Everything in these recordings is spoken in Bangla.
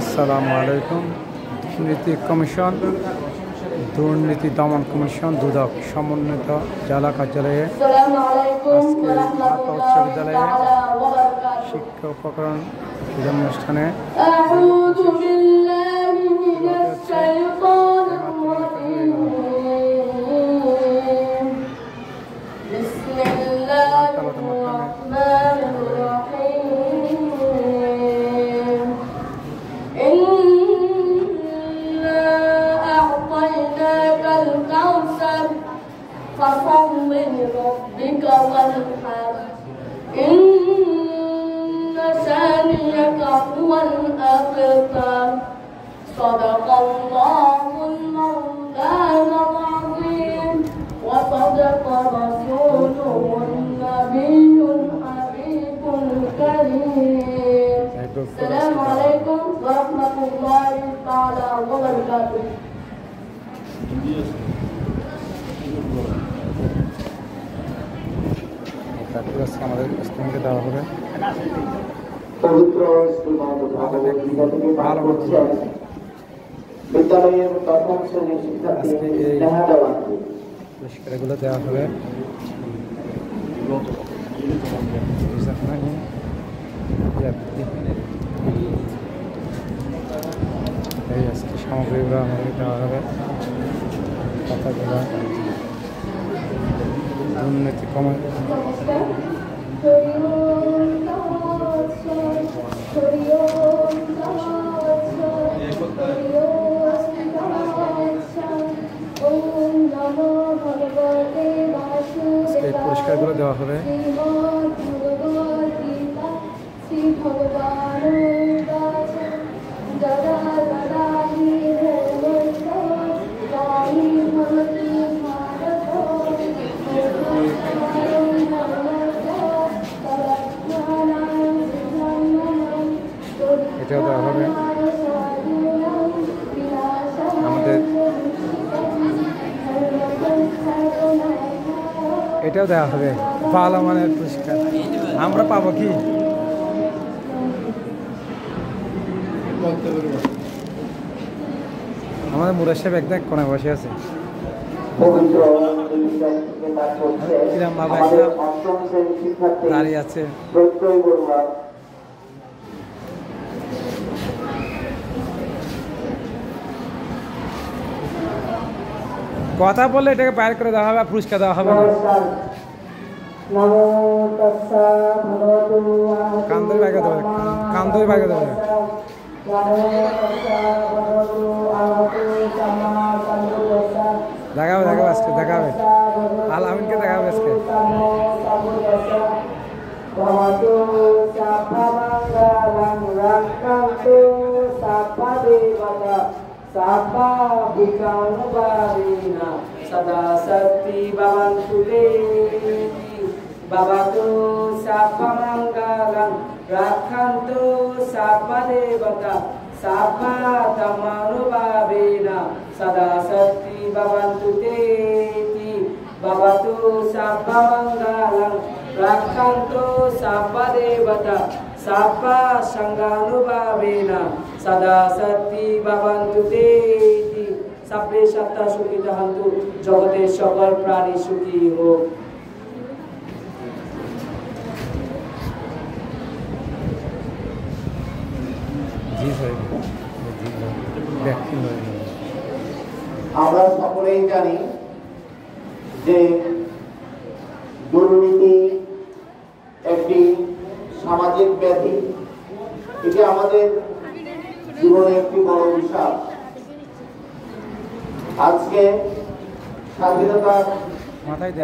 আসসালামু আলাইকুম। দুর্নীতি কমিশন, দুর্নীতি দমন কমিশন দুদক সমন্বিত জেলা কার্যালয়ে আজকে ঢাকা উচ্চ বিদ্যালয়ে শিক্ষা উপকরণ অনুষ্ঠানে فصل لربك وانحر إن شانئك هو الأبتر صدق الله المولان العظيم وصدق رسوله النبي الحبيب الكريم. السلام عليكم ورحمة الله تعالى وبركاته. আমাদের স্কুলকে দেওয়া হবে পবিত্র বিদ্যালয়ের প্রথম শ্রেণীর শিক্ষার্থী পুরস্কারগুলো দেওয়া হবে। এই আজকে সামগ্রীগুলো আমাদের দেওয়া হবে। কথাগুলো দুর্নীতি কমে এই পুরস্কারগুলো দেওয়া হবে। এটাও দেওয়া হবে আমাদের, এটাও দেওয়া হবে ভালো মানের পুরস্কার। আমরা পাবো কি? আমাদের মুরাদ সাহেব একদম কোনায় বসে আছে। বাবা দাঁড়িয়ে আছে। কথা বললে এটাকে বাইর করে দেওয়া হবে, পুরস্কার দেওয়া হবে না। কান্দরি বাইরে দেবে, কান্দরি বাইরে দেবে। দেখাবে দেখাবে আজকে, দেখাবে আল আমিনকে দেখাবে আজকে। Sapa bikang barina sada sakti baban tule babatu sapa manggalang rakhantu sapa devata sapa tamanu babina sada sakti baban tule babatu sapa manggalang rakhantu sapa devata sapa sangganu babina सदा सत्ती भवन्तु ते सबले सत्ता सुखी हन्तु जगते सकल प्राणी सुखी हो। আমরা সকলেই জানি যে দুর্নীতি একটি সামাজিক ব্যাধি। এটি আমাদের জীবনে একটি বড় বিষয়। আজকে স্বাধীনতার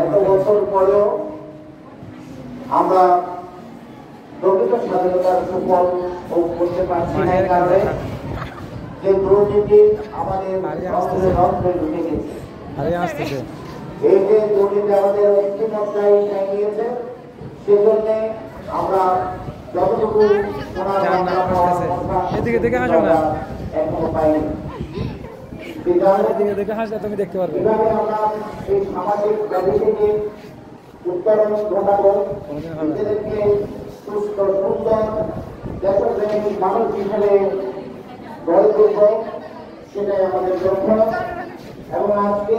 এত বছর পরেও আমরা প্রকৃত স্বাধীনতার সুফল ভোগ করতে পারছি না, কারণে যে দুর্নীতি আমাদের রন্ধ্রে ঢুকে গেছে। এই যে দুর্নীতি আমাদের অস্তিত্বটাই নিয়েছে, সেজন্য আমরা যতটুকু এদিকে দেখে হাসো না, এদিকে দেখে হাসলে তুমি দেখতে পারবে। এই সামাজিক ব্যাধি থেকে উত্তরণ ঘটাবো, নিজেদেরকে সুস্থ সুন্দর দেশপ্রেমিক মানুষ হিসেবে করব, সেটাই আমাদের লক্ষ্য। এবং আজকে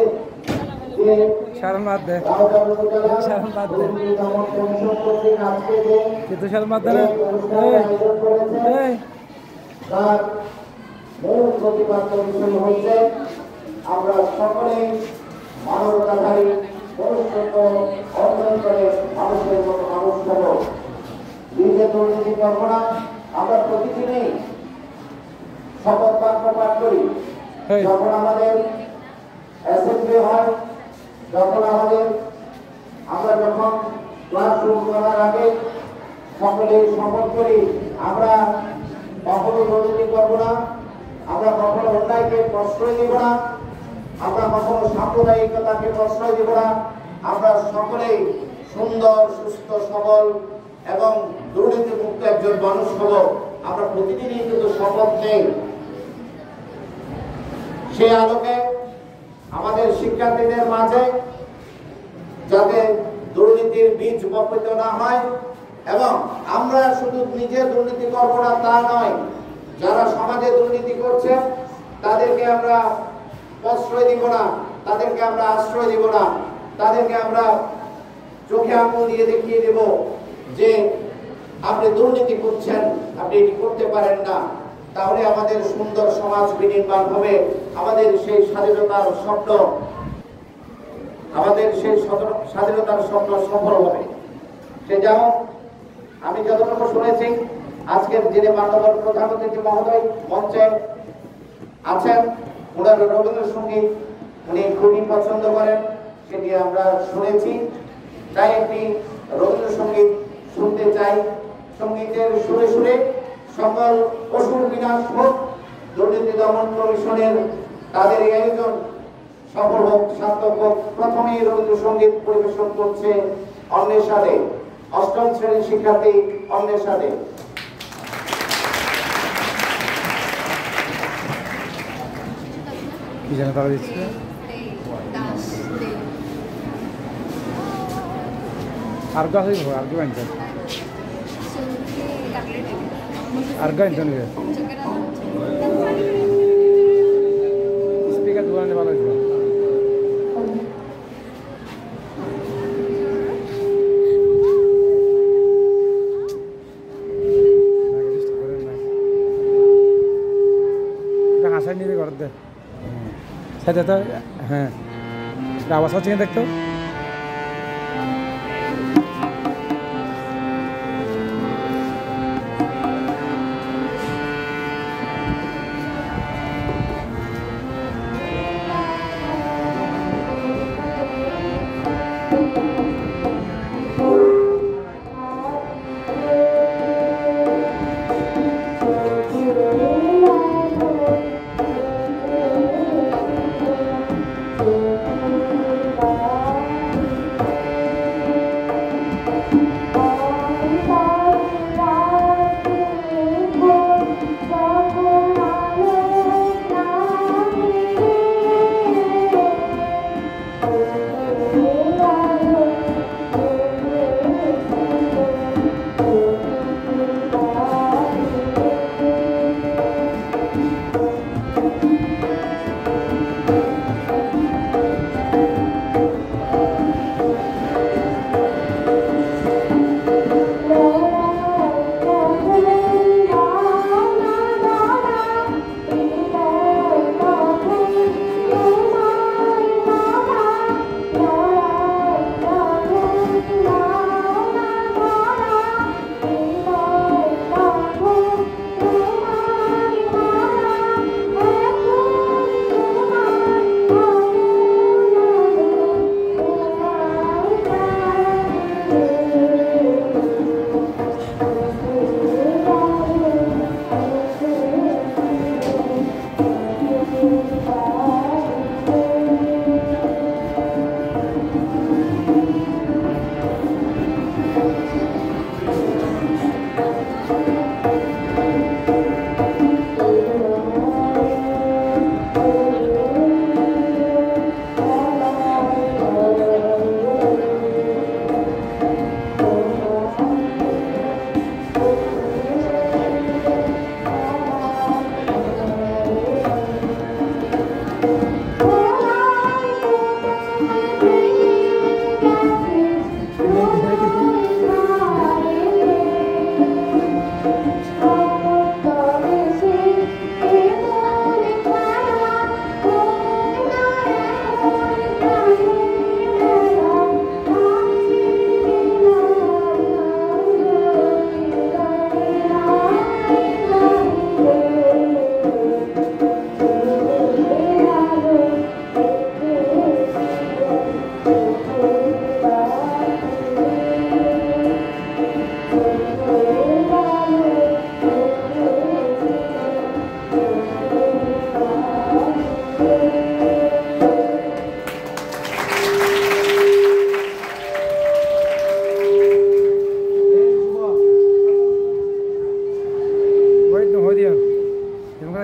যে সারান বাদ দে রাউজান উপজেলা সারান বাদ দে দুর্নীতি দমন কমিশন কর্তৃক আজকে যে কিন্তু সারান বাদ দে না অনুষ্ঠানের আয়োজন করেছে, এই তার মূল প্রতিপাদ্য বিষয় হচ্ছে আমরা সকলেই মানবতাধারী পরিশ্রম অর্জন করে মানুষের মতো মানুষ হব। নিজে দুর্নীতি করবো না। আমরা প্রতিদিনই শপথ বাক্য পাঠ করি। এই। যখন আমাদের অ্যাসেম্বলি হয়, আমরা যখন ক্লাস শুরু করার আগে সকলেই শপথ করি আমরা কখনো দুর্নীতি করবো না, আমরা কখনো অন্যায়কে প্রশ্রয় দিব না, আমরা কখনো সাম্প্রদায়িকতাকে প্রশ্রয় দিব না। আমরা সকলেই সুন্দর, সুস্থ, সবল এবং দুর্নীতিমুক্ত একজন মানুষ হব। আমরা প্রতিদিনই কিন্তু শপথ নেই। সেই আলোকে আমাদের শিক্ষার্থীদের মাঝে যাতে দুর্নীতির বীজ বপিত না হয় এবং আমরা শুধু নিজে দুর্নীতি করবো না তা নয়, যারা সমাজে দুর্নীতি করছে তাদেরকে আমরা প্রশ্রয় দিব না, তাদেরকে আমরা আশ্রয় দিব না, তাদেরকে আমরা চোখে আঙুল দিয়ে দেখিয়ে দেব যে আপনি দুর্নীতি করছেন, আপনি এটি করতে পারেন না। তাহলে আমাদের সুন্দর সমাজ বিনির্মাণ হবে, আমাদের সেই স্বাধীনতার স্বপ্ন সফল হবে। সে যাও, আমি যতটুকু শুনেছি আজকের যিনি মাননীয় প্রধান অতিথি মহোদয় মঞ্চে আছেন, ওনার রবীন্দ্রসঙ্গীত উনি খুবই পছন্দ করেন, সেটি আমরা শুনেছি। তাই একটি রবীন্দ্রসঙ্গীত শুনতে চাই। সঙ্গীতের সুরে সুরে সকল অসুর বিনাশ হোক, দুর্নীতি দমন কমিশনের তাদের এই আয়োজন সফল হোক, সার্থক হোক। প্রথমেই রবীন্দ্রসঙ্গীত পরিবেশন করছে অন্বেষা দে, অষ্টম শ্রেণীর শিক্ষার্থী অন্বেষা দে। কি জানে তারা দিচ্ছে আর গাছ আর কি বানছে আর গাছ নিবে স্পিকার দোকানে ভালো হয়েছে হাসাই নিবি ঘর দে সাথে তো হ্যাঁ আওয়াজ হচ্ছে কিনা দেখতো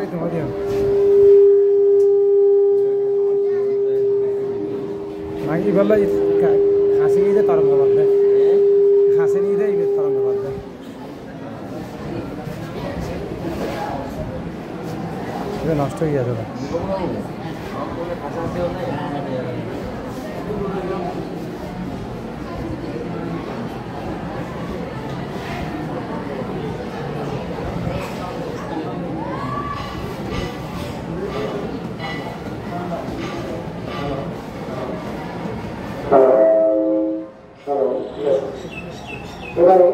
itu dia. Magi bala khasi ini tarang dapat deh. Khasi ini deh ini tarang dapat deh. Ini nashto ya tuh. এবারে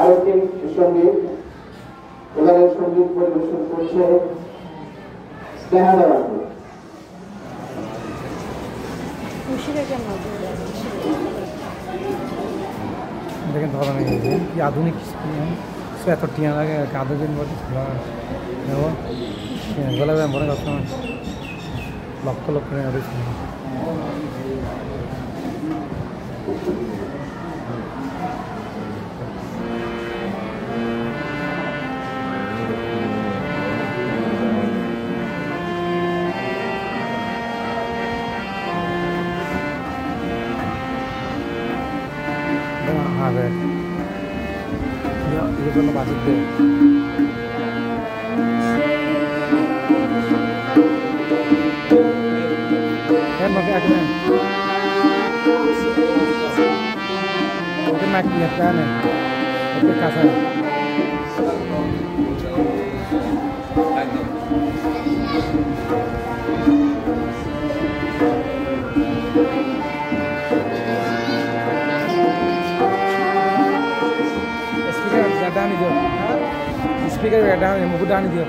আরেকটি সঙ্গীত এবারে সঙ্গীত পরিবেশন করছে স্নেহাদা বাবু। দেখেন ধরা নেই কি আধুনিক এত টিয়া লাগে কাঁদে দিন বলে গলা মনে করতাম লক্ষ লক্ষ হবে এর জন্য বাজেট দেয় হ্যাঁ মাকে আগে ওকে মাকি একটা না ওকে কাঁচা डानी दियो स्पीकर पे डानी मुकुट डानी दियो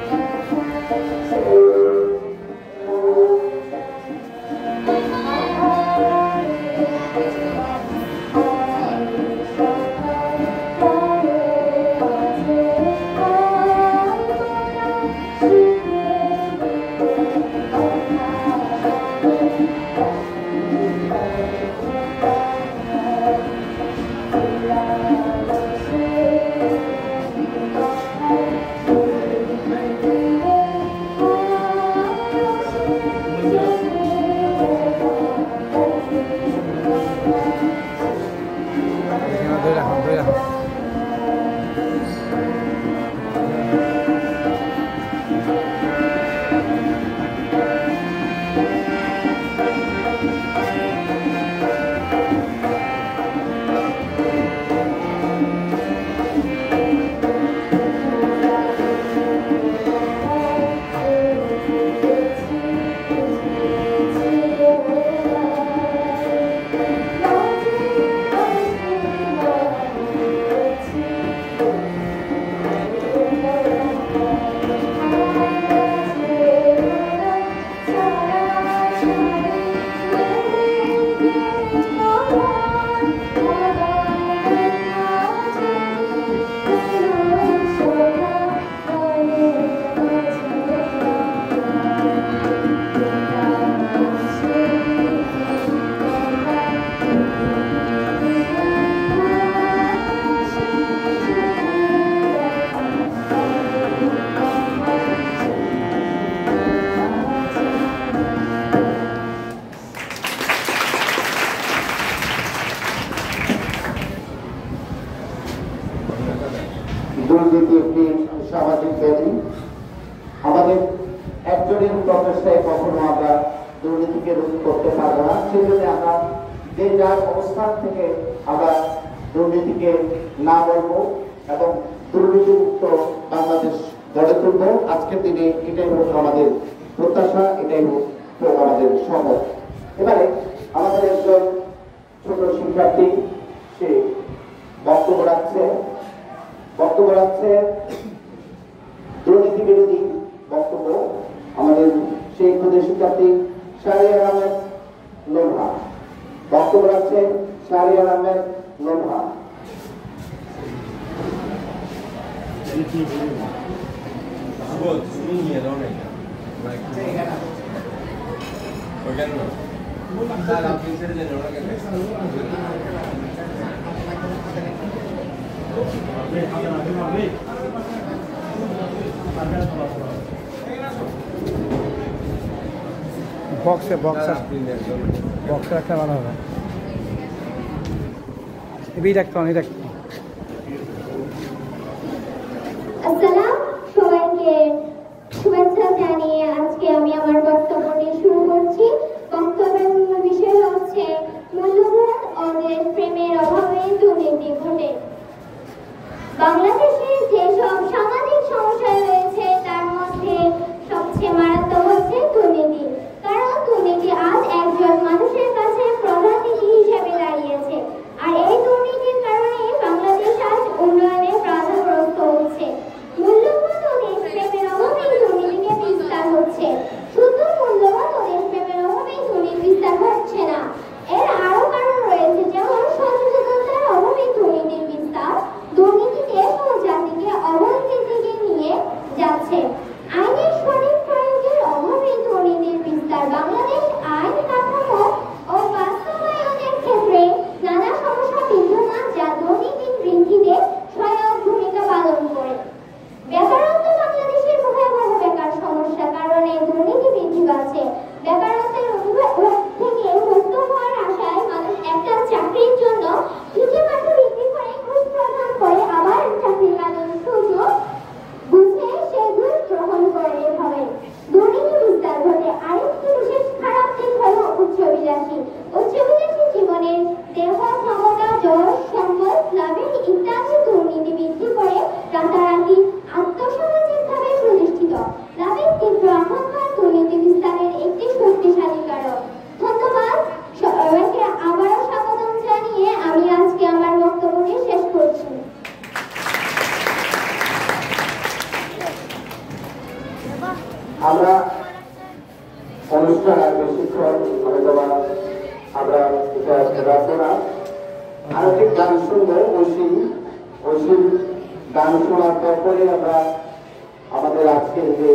দুর্নীতি একটি সামাজিক ব্যাধি। আমাদের একজনের প্রচেষ্টায় কখনো আমরা দুর্নীতিকে রোধ করতে পারবো না। সেজন্য আমরা যে যার অবস্থান থেকে আমরা দুর্নীতিকে না বলবো এবং দুর্নীতিমুক্ত বাংলাদেশ গড়ে তুলবো। আজকের দিনে এটাই হোক আমাদের প্রত্যাশা, এটাই হোক আমাদের শপথ। এবারে আমাদের একজন ছোট শিক্ষার্থী সে বক্তব্য রাখছে দুর্নীতি বিরোধী বক্তব্য। আমাদের সেই ক্ষুদ্র শিক্ষার্থী শাহরিয়ার আহমেদ লোভা বক্তব্য রাখছেন। শাহরিয়ার আহমেদ লোভা। বক্সে একটা ভালো হবে। এই রাখতে অনেক রাখতে। আসসালাম, সবাইকে শুভেচ্ছা জানিয়ে আজকে আমি আমার বক্তব্যটি শুরু করছি। বক্তব্যের মূল বিষয় হচ্ছে মূল্যবোধ ও দেশপ্রেমের অভাবে দুর্নীতি ঘটে। বাংলাদেশে যেসব সামাজিক সমস্যা রয়েছে তার মধ্যে সবচেয়ে মারাত্মক হচ্ছে দুর্নীতি। কারণ দুর্নীতি আজ একজন মানুষের কাছে প্রধান নীতি হিসেবে দাঁড়িয়েছে। আর এই দুর্নীতির কারণে বাংলাদেশ আজ উন্নয়নের বাধাগ্রস্ত হচ্ছে। মূল্যবোধ ও দেশপ্রেমের অভাবেই দুর্নীতিকে বিস্তার হচ্ছে। শুধু মূল্যবোধ ও দেশপ্রেমের অভাবেই দুর্নীতি বিস্তার হচ্ছে না, এর আরো কারণ রয়েছে, যেমন সচেতনতার অভাবে দুর্নীতির বিস্তার। দুর্নীতি দেশ ও জাতিকে অবনতির দিকে নিয়ে যাচ্ছে। আইনের সঠিক প্রয়োগের অভাবে দুর্নীতির বিস্তার। বাংলাদেশ আইন কাঠামো ও বাস্তবায়নের ক্ষেত্রে নানা সমস্যা বিদ্যমান, যা দুর্নীতি বৃদ্ধিতে সহায়ক ভূমিকা পালন করে। বেকারত্ব বাংলাদেশের ভয়াবহ বেকার সমস্যার কারণে দুর্নীতি বৃদ্ধি পাচ্ছে। বেকারত্বের অভিযোগ থেকে মুক্ত হওয়ার আশায় মানুষ একটা চাকরির জন্য ইটে-মাটি বিক্রি করে ঘুষ প্রদান করে, আবার চাকরির কালীন সুযোগ বুঝে সে ঘুষ গ্রহণ করে। এভাবে দুর্নীতি বিস্তার ঘটে। আরেকটি বিশেষ খারাপ দিক হলো উচ্চবিলাসী। উচ্চবিলাসী জীবনের দেহ ক্ষমতা, যশ, সম্পদ লাভের ইত্যাদি দুর্নীতি বৃদ্ধি করে রাতারাতি আত্মসামাজিকভাবে প্রতিষ্ঠিত লাভের তীব্র আকাঙ্ক্ষা দুর্নীতি বিস্তারের একটি শক্তিশালী কারণ। ধন্যবাদ সবাইকে, আবারও স্বাগতম জানিয়ে আমি আজকে আমার বক্তব্যটি শেষ করছি। আমরা অনুষ্ঠান আর বেশিক্ষণ হয়তো আমরা এটা রাখবো না। আরেকটি গান শুনবো, ঐশী গান শোনার পরে আমরা আমাদের আজকের যে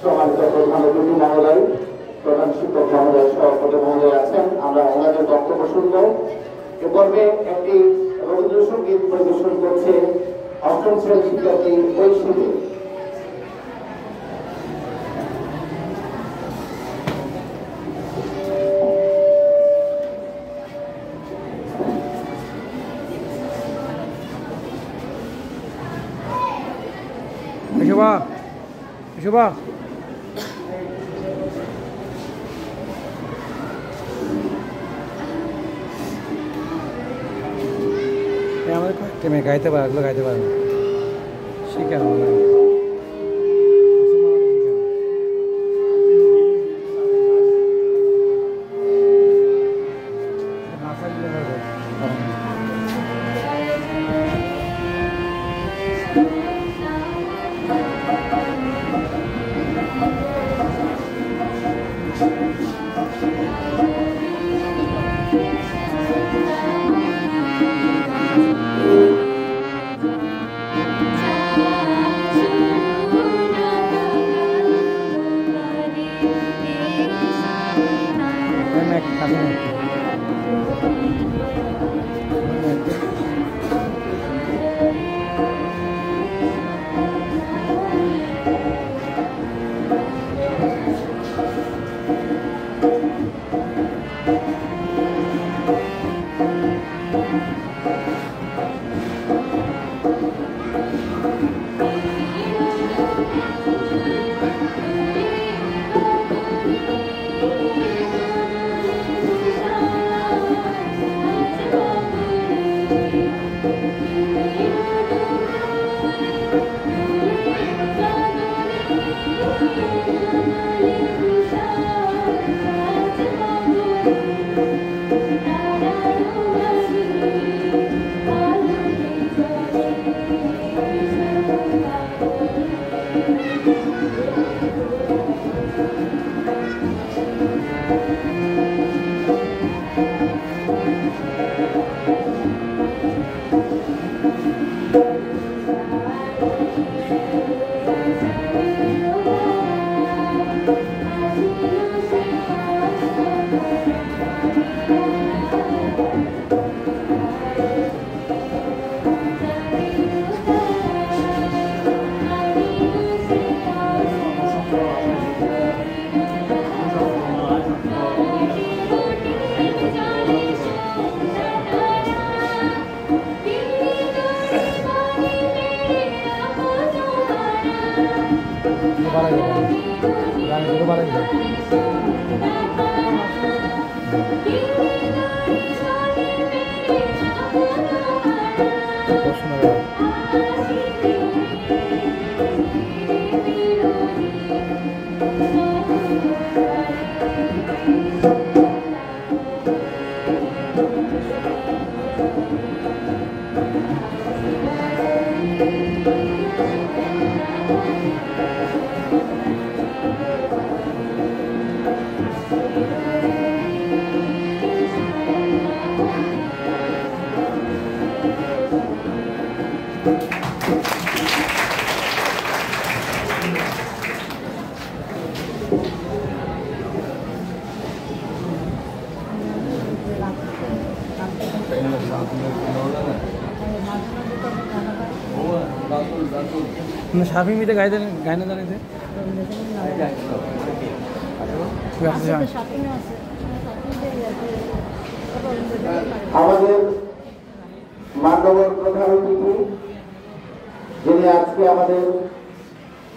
সমাজত প্রধান অতিথি মহোদয়, প্রধান শিক্ষক মহোদয়, সভাপতি মহোদয় আছেন, আমরা ওনাদের বক্তব্য শুনবো। এ পর্বে একটি রবীন্দ্রসঙ্গীত পরিবেশন করছে অষ্টম শ্রেণীর শিক্ষার্থী ঐশী। শোভা আমাদের টেমে গাইতে পারে, এগুলো গাইতে পারে না, শিখেন সাফি মিতে গাইতে গাইনা জানিতে আমাদের মান্যবর প্রধান অতিথি যিনি আজকে আমাদের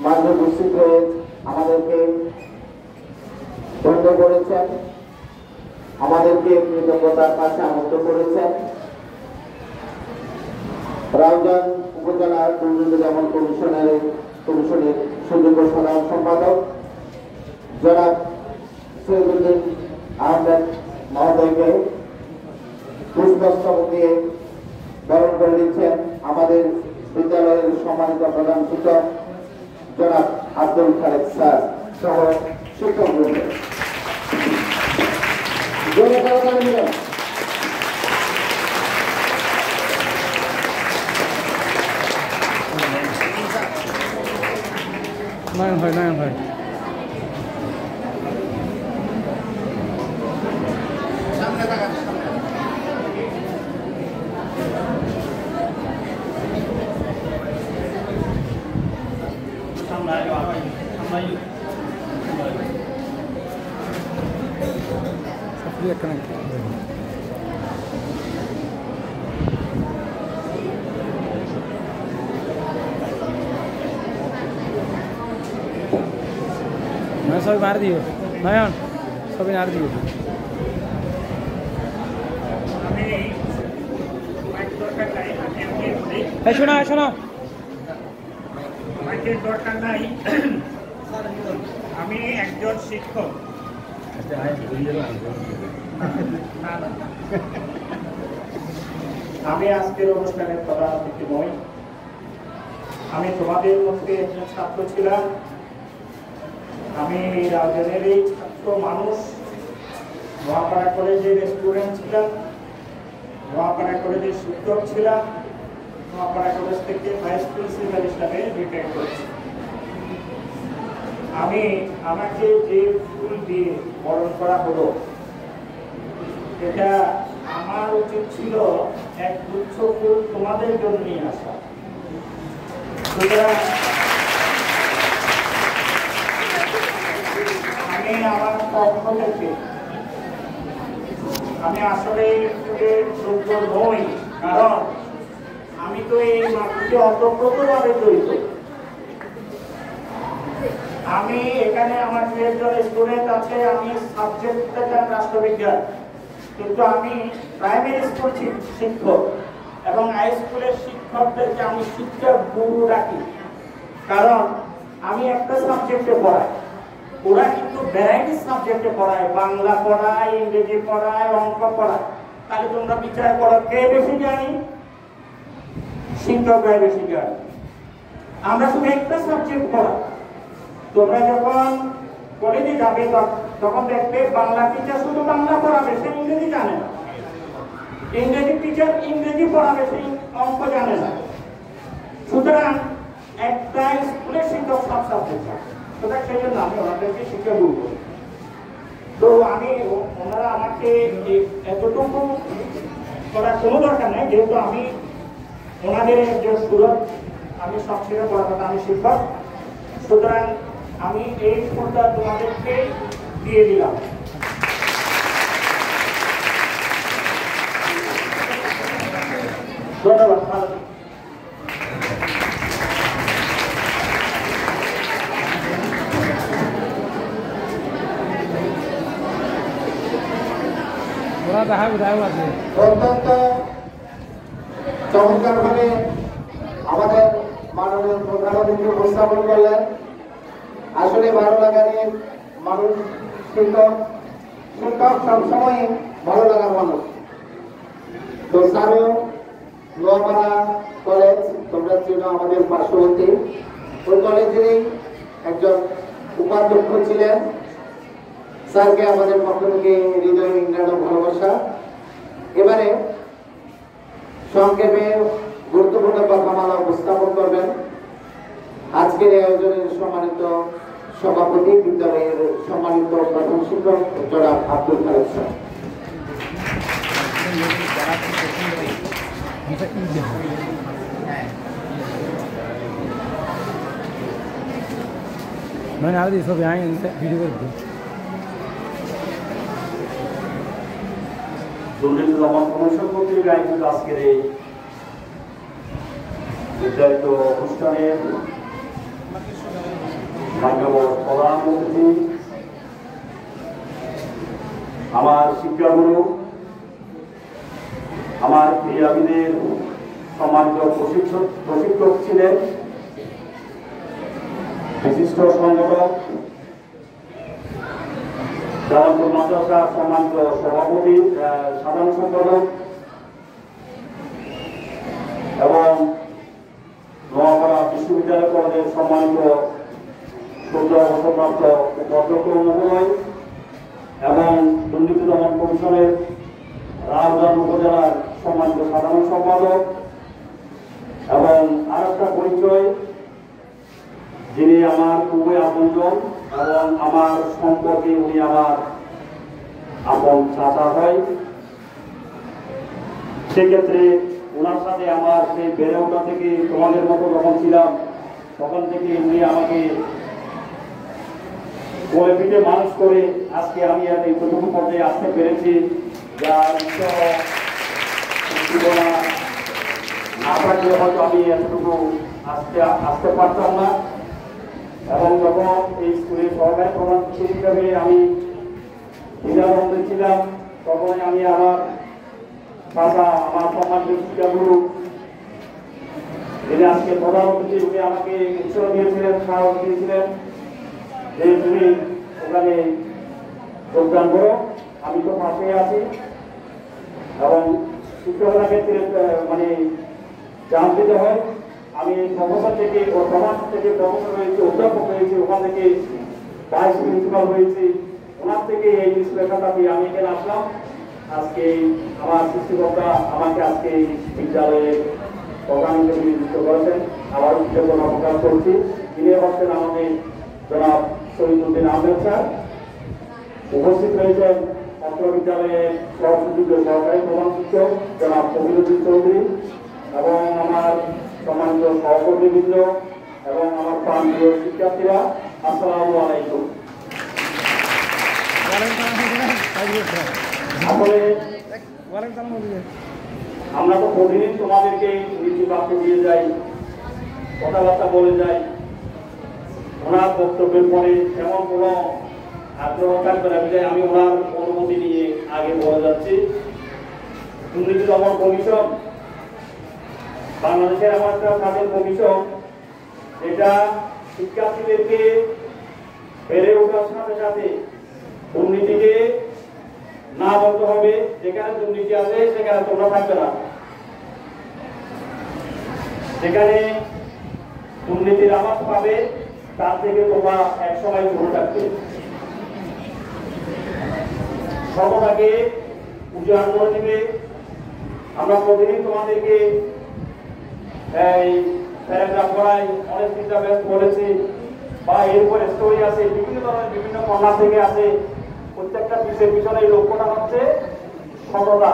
মাঝে উপস্থিত হয়ে আমাদেরকে ধন্য করেছেন, আমাদেরকে কৃতজ্ঞতার কাছে আনন্দ করেছেন। রাউজান উপজেলা দুর্নীতি দমন কমিশনের সুযোগ্য সাধারণ সম্পাদক জনাব সৈয়দুদ্দিন আহমেদ মহোদয়কে পুষ্পস্তবক দিয়ে বরণ করে দিচ্ছেন আমাদের বিদ্যালয়ের সম্মানিত প্রধান শিক্ষক জনাব আব্দুল খালেক স্যার সহ শিক্ষকবৃন্দ। নয়ন ভাই নয়ন ভাই সবাই মার দিও নয়ন সবাই মার দিও শোনা শোনা মাইকের দরকার নাই। আমি একজন শিক্ষক, আমি আজকের অনুষ্ঠানের প্রধান অতিথি নই। আমি তোমাদের মধ্যে একজন ছাত্র ছিলাম। আমি রাউজানের এই ছাত্র মানুষ, নোয়াপাড়া কলেজের স্টুডেন্ট ছিলাম, নোয়াপাড়া কলেজের শিক্ষক ছিলাম, নোয়াপাড়া কলেজ থেকে ভাইস প্রিন্সিপাল হিসাবে রিটায়ার করেছি। আমাকে যে ফুল দিয়ে বরণ করা হলো, এটা আমার উচিত ছিল এক গুচ্ছ ফুল তোমাদের জন্যই আসা। সুতরাং আমি আমার পক্ষ থেকে আমি আসলে যোগ্য নই, কারণ আমি তো এই মাটিতে অতপ্রতভাবে জড়িত। আমি এখানে আমার একজন স্টুডেন্ট আছে, আমি সাবজেক্ট রাষ্ট্রবিজ্ঞান, কিন্তু আমি প্রাইমারি স্কুল শিক্ষক এবং হাই স্কুলের শিক্ষকদেরকে আমি শিক্ষা গুরু রাখি, কারণ আমি একটা সাবজেক্টে পড়াই, ওরা কিন্তু ভ্যারাইটি সাবজেক্টে পড়ায়, বাংলা পড়ায়, ইংরেজি পড়ায়, অঙ্ক পড়ায়। তাহলে তোমরা বিচার করো কে বেশি জানি? শিক্ষকরাই বেশি জানি। আমরা শুধু একটা সাবজেক্ট পড়াই। তোমরা যখন কলেজে যাবে তখন দেখবে বাংলা টিচার শুধু বাংলা পড়াবে, সে ইংরেজি জানে না। ইংরেজি টিচার ইংরেজি পড়াবে, সে অঙ্ক জানে না। সুতরাং একটা স্কুলের শিক্ষক সব সাবজেক্ট জানে। সুতরাং সেই জন্য আমি ওনাদেরকে শিক্ষা গুরু করি। তো ওনারা আমাকে এতটুকু করার কোনো দরকার নেই, যেহেতু আমি ওনাদের একজন সুরত, আমি সবচেয়ে বড় কথা আমি শিক্ষক। সুতরাং আমি এই স্কুলটা তোমাদেরকে দিয়ে দিলাম। ধন্যবাদ। ওরা দেখা কোথায় আছে অত্যন্ত চমৎকারভাবে আমাদের মাননীয় প্রধান অতিথি উপস্থাপন করলেন। আসলে ভালো লাগার মানুষ শিক্ষক সবসময় ভালো লাগার মানুষ। তো স্যারও নোয়াপাড়া কলেজ, তোমরা চেনো আমাদের পার্শ্ববর্তী, ওই কলেজেরই একজন উপাধ্যক্ষ ছিলেন। স্যারকে আমাদের পক্ষ থেকে হৃদয় নিংড়ানো ভালোবাসা। এবারে সংক্ষেপে গুরুত্বপূর্ণ কথামালা উপস্থাপন করবেন আজকের এই আয়োজনের সম্মানিত সভাপতি, বিদ্যালয়ের সম্মানিত প্রধান শিক্ষক জনাব আব্দুল খালেক স্যার। मैंने आज सब यहाँ वीडियो कर दी। দুর্নীতি দমন কমিশন কর্তৃক আয়োজিত আজকের এই নির্ধারিত অনুষ্ঠানের মাননীয় প্রধান অতিথি, আমার শিক্ষাগুরু, আমার ক্রীড়াবিদের সম্মানিত প্রশিক্ষক ছিলেন, বিশিষ্ট সংগঠক, জামালপুর মাদ্রাসার সম্মানিত সভাপতি, সাধারণ সম্পাদক এবং নোয়াপাড়া বিশ্ববিদ্যালয় কলেজের সম্মানিত সদ্য অবসরপ্রাপ্ত উপাধ্যক্ষ মহোদয় এবং দুর্নীতি দমন কমিশনের রাউজান উপজেলার সম্মানিত সাধারণ সম্পাদক এবং আর একটা পরিচয়, যিনি আমার খুবই আপনজন এবং আমার সম্পর্কে উনি আমার আপন চাচা হয়। সেক্ষেত্রে ওনার সাথে আমার সেই বেড়ে ওঠা থেকে, তোমাদের মতো যখন ছিলাম তখন থেকে উনি আমাকে কোলে পিঠে মানুষ করে আজকে আমি এই প্রথম পর্যায়ে আসতে পেরেছি, যার না থাকলে হয়তো আমি এতটুকু আসতে পারতাম না। এবং যখন এই স্কুলের সহকারী প্রধান শিক্ষক হিসাবে আমি বিদ্যালয়ে ছিলাম, তখন আমি আমার ভাষা, আমার সম্মানিত শিক্ষাগুরু, যিনি আজকে প্রধান অতিথি, উনি আমাকে উৎসাহ দিয়েছিলেন, সাহস দিয়েছিলেন যে তুমি ওখানে যোগদান করো, আমি তো পাশে আছি। এবং শিক্ষকতার ক্ষেত্রে মানে চান্স দিতে হয়। আমি প্রফেসর থেকে সমাজ থেকে প্রফেসর হয়েছি, অধ্যাপক হয়েছি, ওখান থেকে ভাইস প্রিন্সিপাল হয়েছি, ওনার থেকে এই লেখাটাকে আমি এখানে আসলাম। আজকে আমার সৃষ্টিকর্তা আমাকে আজকে এই বিদ্যালয়ে প্রধান হিসেবে নিযুক্ত করেছেন, আবার কৃতজ্ঞতা প্রকাশ করছি। তিনি হচ্ছেন আমাদের জনাব শহীদুদ্দিন আহমেদ স্যার। উপস্থিত রয়েছেন অত্র বিদ্যালয়ের সহযোগিত সহকারী প্রধান শিক্ষক জনাব কবিরুদ্দিন চৌধুরী এবং আমার সম্মানিত সহকর্মীবৃন্দ এবং আমার প্রান্তীয় শিক্ষার্থীরা, আসসালামু আলাইকুম। আসলে আমরা তো প্রতিদিন তোমাদেরকে নীতি বাক্য দিয়ে যাই, কথাবার্তা বলে যাই। ওনার বক্তব্যের পরে তেমন কোনো আগ্রহ থাকবে না, বিধায় আমি ওনার অনুমতি নিয়ে আগে বলে যাচ্ছি। দুর্নীতি দমন কমিশন বাংলাদেশের এমন একটা স্বাধীন কমিশন, এটা শিক্ষার্থীদেরকে বেড়ে ওঠার সাথে সাথে দুর্নীতিকে না বলতে হবে। যেখানে দুর্নীতি আছে সেখানে তোমরা থাকবে না, যেখানে দুর্নীতির আভাস পাবে তার থেকে তোমরা একসময় দূরে থাকবে। সর্বদাকে উজাড় করে দিবে। আমরা প্রতিদিন তোমাদেরকে এই প্যারাগ্রাফ করাই, অনেক চিন্তা বলেছি, বা এরপর স্টোরি আছে, বিভিন্ন ধরনের বিভিন্ন কন্যা থেকে আছে। প্রত্যেকটা পিসের পিছনে এই লক্ষ্যটা হচ্ছে সততা।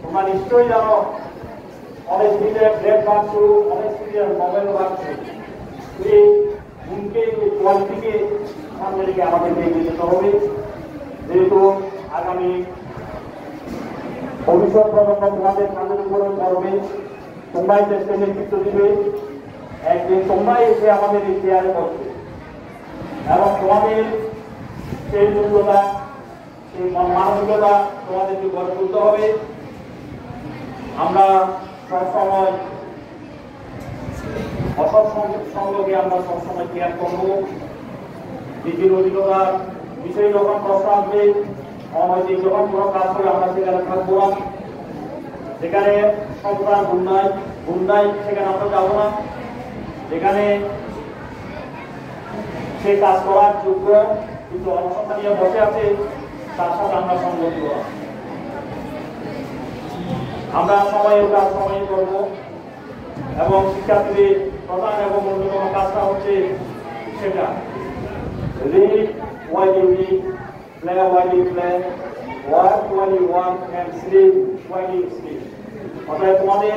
তোমরা নিশ্চয়ই জানো অনেক সিরিয়াল ব্রেক ভাগ শুরু, অনেক সিরিয়াল মোবাইল ভাগ শুরু। এই গুণকে কোয়ালিটিকে সামনে রেখে আমাদেরকে এগিয়ে যেতে হবে। যেহেতু আগামী ভবিষ্যৎ প্রজন্ম তোমাদের কাজের উপরে করবে, তোমরাই দেশকে নেতৃত্ব দিবে, একদিন তোমরাই এসে আমাদের এই চেয়ারে বসবে এবং তোমাদের সেই যোগ্যতা সেই মানবিকতা তোমাদেরকে গড়ে তুলতে হবে। আমরা সবসময় অসৎ সঙ্গকে আমরা সবসময় ত্যাগ করবো। নীতি নৈতিকতার বিষয়ে যখন প্রশ্ন আসবে, অনৈতিক যখন কোনো কাজ করে আমরা সেখানে থাকবো না। যেখানে সততার গুন্ডাই সেখানে আমরা যাবো না। যেখানে সে কাজ করার যোগ্য কিন্তু অলসতা নিয়ে বসে আছে তার সাথে আমরা সঙ্গ দিব না। আমরা সময়ের কাজ সময়ে করবো এবং শিক্ষার্থীদের প্রধান এবং অন্যতম কাজটা হচ্ছে সেটা read while you read, play while you play, work while you work and sleep while you sleep. অর্থাৎ তোমাদের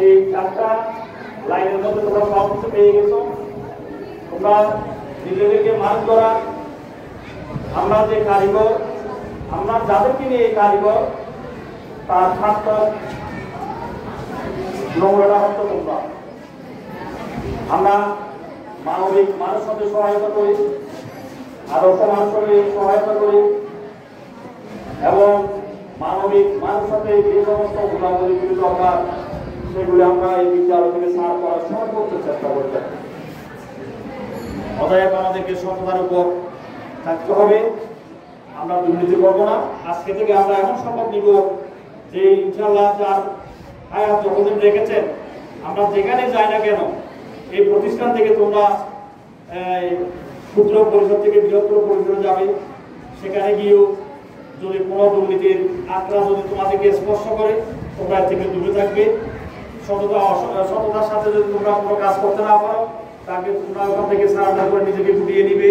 এই চারটা লাইনের মধ্যে তোমরা সব কিছু পেয়ে গেছো। তোমরা নিজেদেরকে মানুষ করা, আমরা যে কারিগর, আমরা যাদেরকে নিয়ে এই কারিগর তার ছাত্র নোংরাটা হতো তোমরা। আমরা মানবিক মানুষ সাথে সহায়তা করি, আদর্শ মানুষকে সহায়তা করি এবং মানবিক মানুষ সাথে যে সমস্ত গুণাবলীগুলি দরকার সেগুলি আমরা এই বিদ্যালয় থেকে সার করার সর্বোচ্চ চেষ্টা করি। অতএব আমাদেরকে সততার উপর থাকতে হবে। আমরা দুর্নীতি করবো না। আজকে থেকে আমরা এমন শপথ নিব যে ইনশাআল্লাহ যার হায়াত যতদিন রেখেছেন, আমরা যেখানে যাই না কেন এই প্রতিষ্ঠান থেকে তোমরা ক্ষুদ্র পরিষদ থেকে বৃহত্তর পরিষদে যাবে। সেখানে গিয়েও যদি কোনো দুর্নীতির আঁকড়া যদি তোমাদেরকে স্পর্শ করে তোমরা এর থেকে দূরে থাকবে। সততার সাথে যদি তোমরা কোনো কাজ করতে না পারো তাকে তোমরা ওখান থেকে সারাটা করে নিজেকে গুটিয়ে নিবে।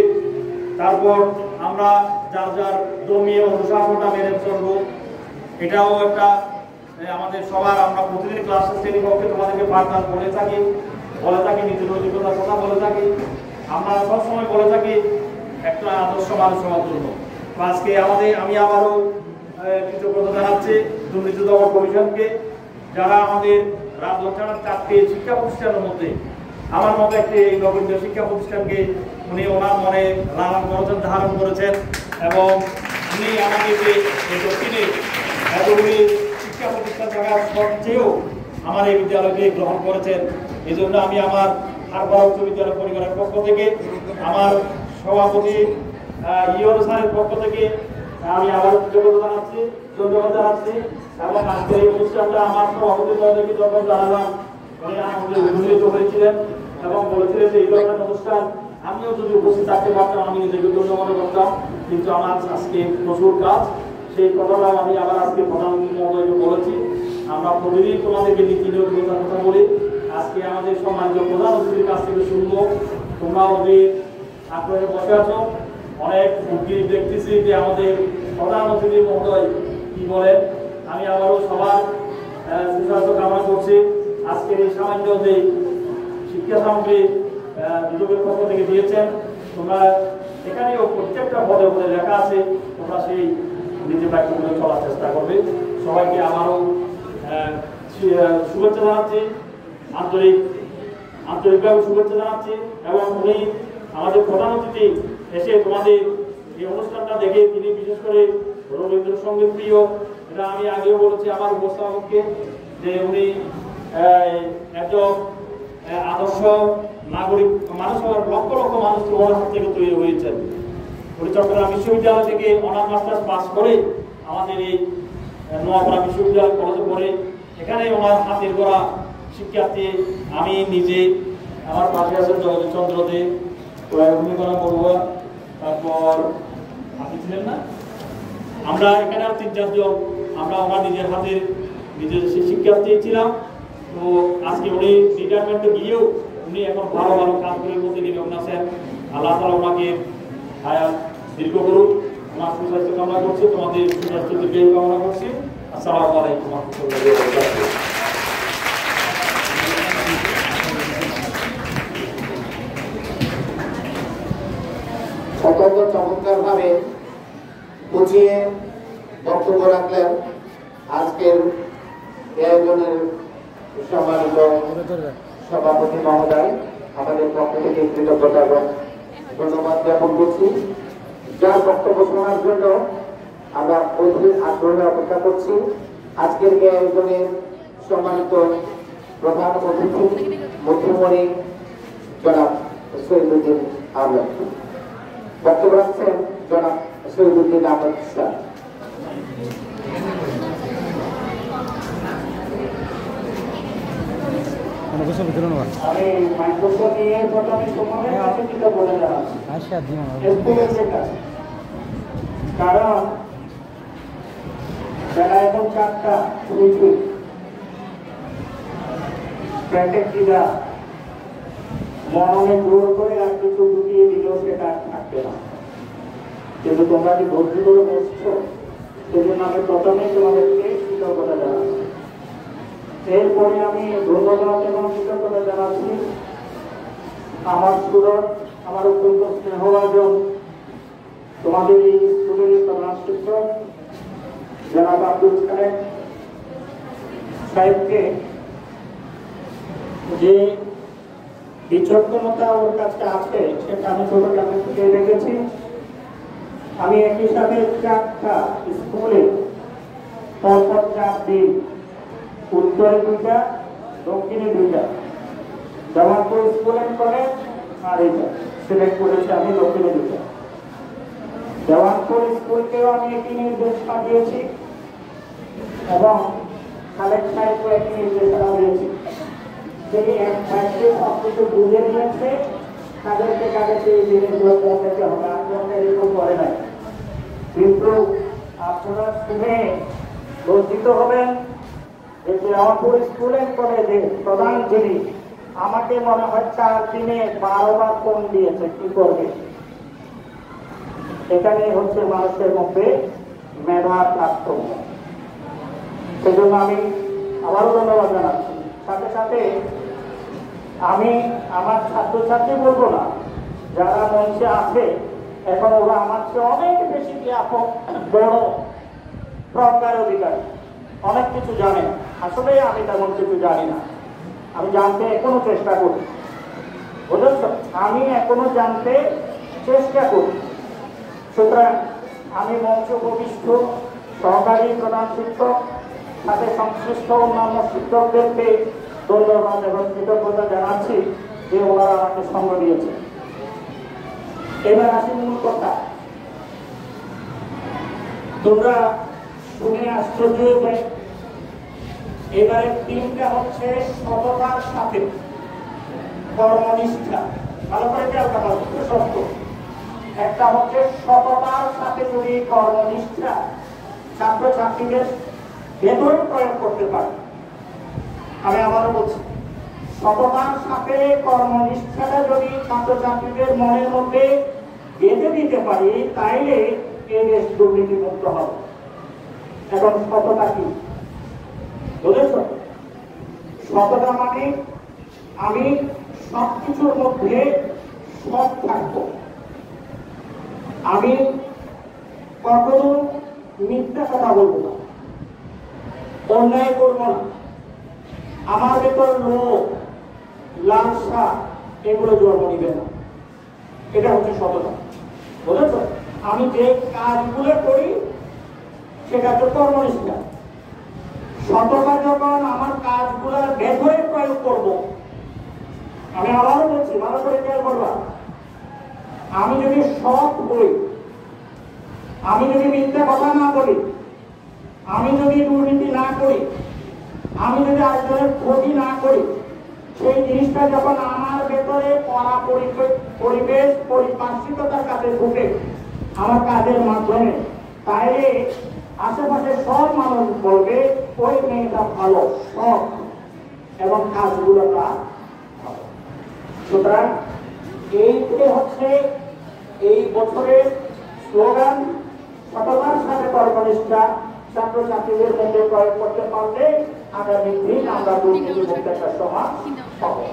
তারপর আমরা যার যার জমিয়ে অনুশাসনটা মেনে চলবো। এটাও একটা আমাদের সবার, আমরা প্রতিদিন ক্লাসের শ্রেণীকক্ষে তোমাদেরকে পাঠদান বলে থাকি নীতি নৈতিকতার কথা বলে থাকি। আমরা সবসময় বলে থাকি একটা আদর্শ মানুষ হওয়ার জন্য। আজকে আমি আবারও কৃতজ্ঞতা জানাচ্ছি দুর্নীতি দমন কমিশনকে, যারা আমাদের রাজধানীর 4টি শিক্ষা প্রতিষ্ঠানের মধ্যে আমার মতো একটি নবীন শিক্ষা প্রতিষ্ঠানকে উনি ওনার মনে লালন করেছেন, ধারণ করেছেন এবং উনি আমাদেরকে এই দক্ষিণে এতগুলি শিক্ষা প্রতিষ্ঠান থাকার সত্ত্বেও আমার এই বিদ্যালয়কে গ্রহণ করেছেন। এই জন্য আমি আমার হারবার উচ্চ বিদ্যালয় পরিবারের পক্ষ থেকে, আমার সভাপতি ইয়র স্যারের পক্ষ থেকে আমি আবার ধন্যবাদ জানাচ্ছি এবং আজকের এই অনুষ্ঠানটা আমার সভাপতি মহোদয়কে যখন জানালাম উনি আমাদের উন্নীত হয়েছিলেন এবং বলেছিলেন যে এই ধরনের অনুষ্ঠান আমিও যদি উপস্থিত থাকতে পারতাম আমি নিজেকে ধন্য মনে করতাম, কিন্তু আমার আজকে প্রচুর কাজ। সেই কথাটা আমি আবার আজকে প্রধানমন্ত্রী মহোদয়কে বলেছি। আমরা প্রতিদিন তোমাদেরকে নীতি নৈতিকতার কথা বলি। আজকে আমাদের সম্মানিত প্রধান অতিথির কাছ থেকে শুনবো। তোমরা ওদের আগ্রহে বসে আছো। অনেক উদ্যোগ দেখতেছি যে আমাদের প্রধান অতিথি মহোদয় কি বলেন। আমি আবারও সবার সুস্বাস্থ্য কামনা করছি। আজকের এই সামান্য যে শিক্ষা সামগ্রী দুদকের পক্ষ থেকে দিয়েছেন, তোমরা এখানেও প্রত্যেকটা পদে পদে লেখা আছে, তোমরা সেই নীতি বাক্যগুলো চলার চেষ্টা করবে। সবাইকে আমারও শুভেচ্ছা জানাচ্ছি, আন্তরিকভাবে শুভেচ্ছা জানাচ্ছি এবং উনি আমাদের প্রধান অতিথি এসে তোমাদের এই অনুষ্ঠানটা দেখে তিনি বিশেষ করে রবীন্দ্রসঙ্গীত প্রিয়, এটা আমি আগেও বলেছি আমার উপস্থাপককে যে উনি একজন আদর্শ নাগরিক মানুষ হওয়ার লক্ষ লক্ষ মানুষ ওনার হাত থেকে তৈরি হয়েছেন। উনি চট্টগ্রাম বিশ্ববিদ্যালয় থেকে অনার্স মাস্টার্স পাস করে আমাদের এই নোয়াপাড়া বিশ্ববিদ্যালয় কলেজে পড়ে এখানে ওনার হাতের গড়া শিক্ষার্থী। আমি নিজে, আমার পাশে আছেন জগদীশচন্দ্র দে, রবীন্দ্রনাথ বড়ুয়া, তারপর আপনি ছিলেন না, আমরা এখানে আর 3-4 জন আমরা ওনার নিজের হাতের নিজের শিক্ষার্থী ছিলাম। তো আজকে উনি রিটায়ারমেন্টে গিয়েও উনি এখন ভালো ভালো কাজগুলোর মধ্যে নিমগ্ন আছেন। আল্লাহ তাআলা ওনাকে হায়াত দীর্ঘ করুন। আমার সুস্বাস্থ্য কামনা করছি, তোমাদের সুস্বাস্থ্য দীর্ঘ কামনা করছি। আসসালামু আলাইকুম ওয়া রাহমাতুল্লাহি ওয়া বারাকাতুহু। অত্যন্ত চমৎকারভাবে বুঝিয়ে বক্তব্য রাখলেন আজকের এই আয়োজনের সম্মানিত সভাপতি মহোদয়। আমাদের পক্ষ থেকে কৃতজ্ঞতা এবং ধন্যবাদ জ্ঞাপন করছি। যার বক্তব্য শোনার জন্য আমরা অধীর আগ্রহে অপেক্ষা করছি। আজকের এই আয়োজনের সম্মানিত প্রধান অতিথি মধ্যমণি জনাব শহীদুদ্দিন আহমেদ। বক্তব্য রাখছেন জনাব শহীদুদ্দিন আহমেদ স্যার। আমি মাইক্রোফোন নিয়ে প্রথমে তোমাদের কাছে কিছু বলে জানাচ্ছি। কারণ বেলা এখন 4টা প্যাকেটিরা মনে জোর করে আর কিছু ঢুকিয়ে দিলেও সেটা থাকবে না। কিন্তু তোমরা যে ধৈর্য করে বসছো সেজন্য আমি প্রথমেই তোমাদেরকে কৃতজ্ঞতা জানাচ্ছি। এরপরে আমি ধন্যবাদ এবং কৃতজ্ঞতা জানাচ্ছি আমার স্টুডেন্ট, আমার অত্যন্ত স্নেহভাজন তোমাদের এই স্কুলের প্রধান শিক্ষক জনাব আব্দুল খালেক সাহেবকে, যে বিচক্ষণতা ওর কাছে আছে সেটা আমি ছোটবেলা থেকে দেখেছি। আমি একই সাথে 4টা স্কুলে পরপর 4 দিন, উত্তরে 2টা, দক্ষিণে 2টা, জামালপুর স্কুল এন্ড কলেজ আর এটা সিলেক্ট করেছি আমি দক্ষিণে 2টা। জামালপুর স্কুলকেও আমি একই নির্দেশ পাঠিয়েছি এবং খালেক সাহেবকে একই নির্দেশনা দিয়েছি। সেই এক সাইডে সব কিছু বুঝে নিয়েছে, তাদেরকে কাদেরকে এই জিনিসগুলো পৌঁছাতে হবে। আপনারা এরকম করে নাই, কিন্তু আপনারা শুনে লজ্জিত হবেন যে জামালপুর স্কুল এন্ড কলেজে প্রধান যিনি আমাকে মনে হয় 4 দিনে 12 বার ফোন দিয়েছে। কি করবে? এখানে হচ্ছে মানুষের মধ্যে মেধার তারতম্য। সেজন্য আমি আবারও ধন্যবাদ জানাচ্ছি। সাথে সাথে আমি আমার ছাত্রছাত্রী বলবো না, যারা মঞ্চে আছে এখন ওরা আমার চেয়ে অনেক বেশি বড় প্রজ্ঞার অধিকারী, অনেক কিছু জানে। আসলে আমি তেমন কিছু জানি না, আমি জানতে এখনো চেষ্টা করি। বুঝেছ? আমি এখনো জানতে চেষ্টা করি। সুতরাং আমি মঞ্চ উপবিষ্ট সহকারী প্রধান শিক্ষক সাথে সংশ্লিষ্ট অন্যান্য শিক্ষকদেরকে ধন্যবাদ এবং কৃতজ্ঞতা জানাচ্ছি যে ওনারা আমাকে সঙ্গ দিয়েছে। এবার আসি মূল কথা। তোমরা শুনে আশ্চর্য হবে, এবারে 3টা হচ্ছে সততার সাথে কর্মনিষ্ঠা। ভালো করে খেয়াল করা হচ্ছে সত্য। একটা হচ্ছে সততার সাথে যদি কর্মনিষ্ঠা ছাত্রছাত্রীদের ভেতরে প্রয়োগ করতে পারে। আমি আবারও বলছি, সততার সাথে কর্মনিষ্ঠাটা যদি ছাত্রছাত্রীদের মনের মধ্যে গেঁথে দিতে পারি, তাইলে এই দেশ দুর্নীতিমুক্ত হবে। এখন সততা কি বুঝেছ? সততা মানে আমি সবকিছুর মধ্যে সৎ থাকবো, আমি কখনো মিথ্যা কথা বলবো না, অন্যায় করবো না, আমার ভেতর লোভ, লালসা এগুলো জন্ম নিবে না। এটা হচ্ছে সততা। বুঝেছ? আমি যে কাজগুলো করি সেটা হচ্ছে কর্মনিষ্ঠা। সততা যখন আমার কাজগুলোর ভেতরে প্রয়োগ করব, আমি আবারও বলছি, ভালো করে খেয়াল করবা, আমি যদি সৎ হই, আমি যদি মিথ্যা কথা না বলি, আমি যদি দুর্নীতি না করি, আমি যদি আরেকজনের ক্ষতি না করি, সেই জিনিসটা যখন আমার ভেতরে পড়া পরিবেশ পরিপার্শ্বিকতার কাছে ঢুকে আমার কাজের মাধ্যমে, তাইলে আশেপাশে সব মানুষ বলবে ওই মেয়েটা ভালো, সৎ এবং কাজগুলো তার। সুতরাং এইটাই হচ্ছে এই বছরের স্লোগান। সততার সাথে কর্মনিষ্ঠা ছাত্রছাত্রীদের মধ্যে প্রয়োগ করতে পারলে আগামী দিন আমরা দুর্নীতিমুক্ত একটা সমাজ পাবো।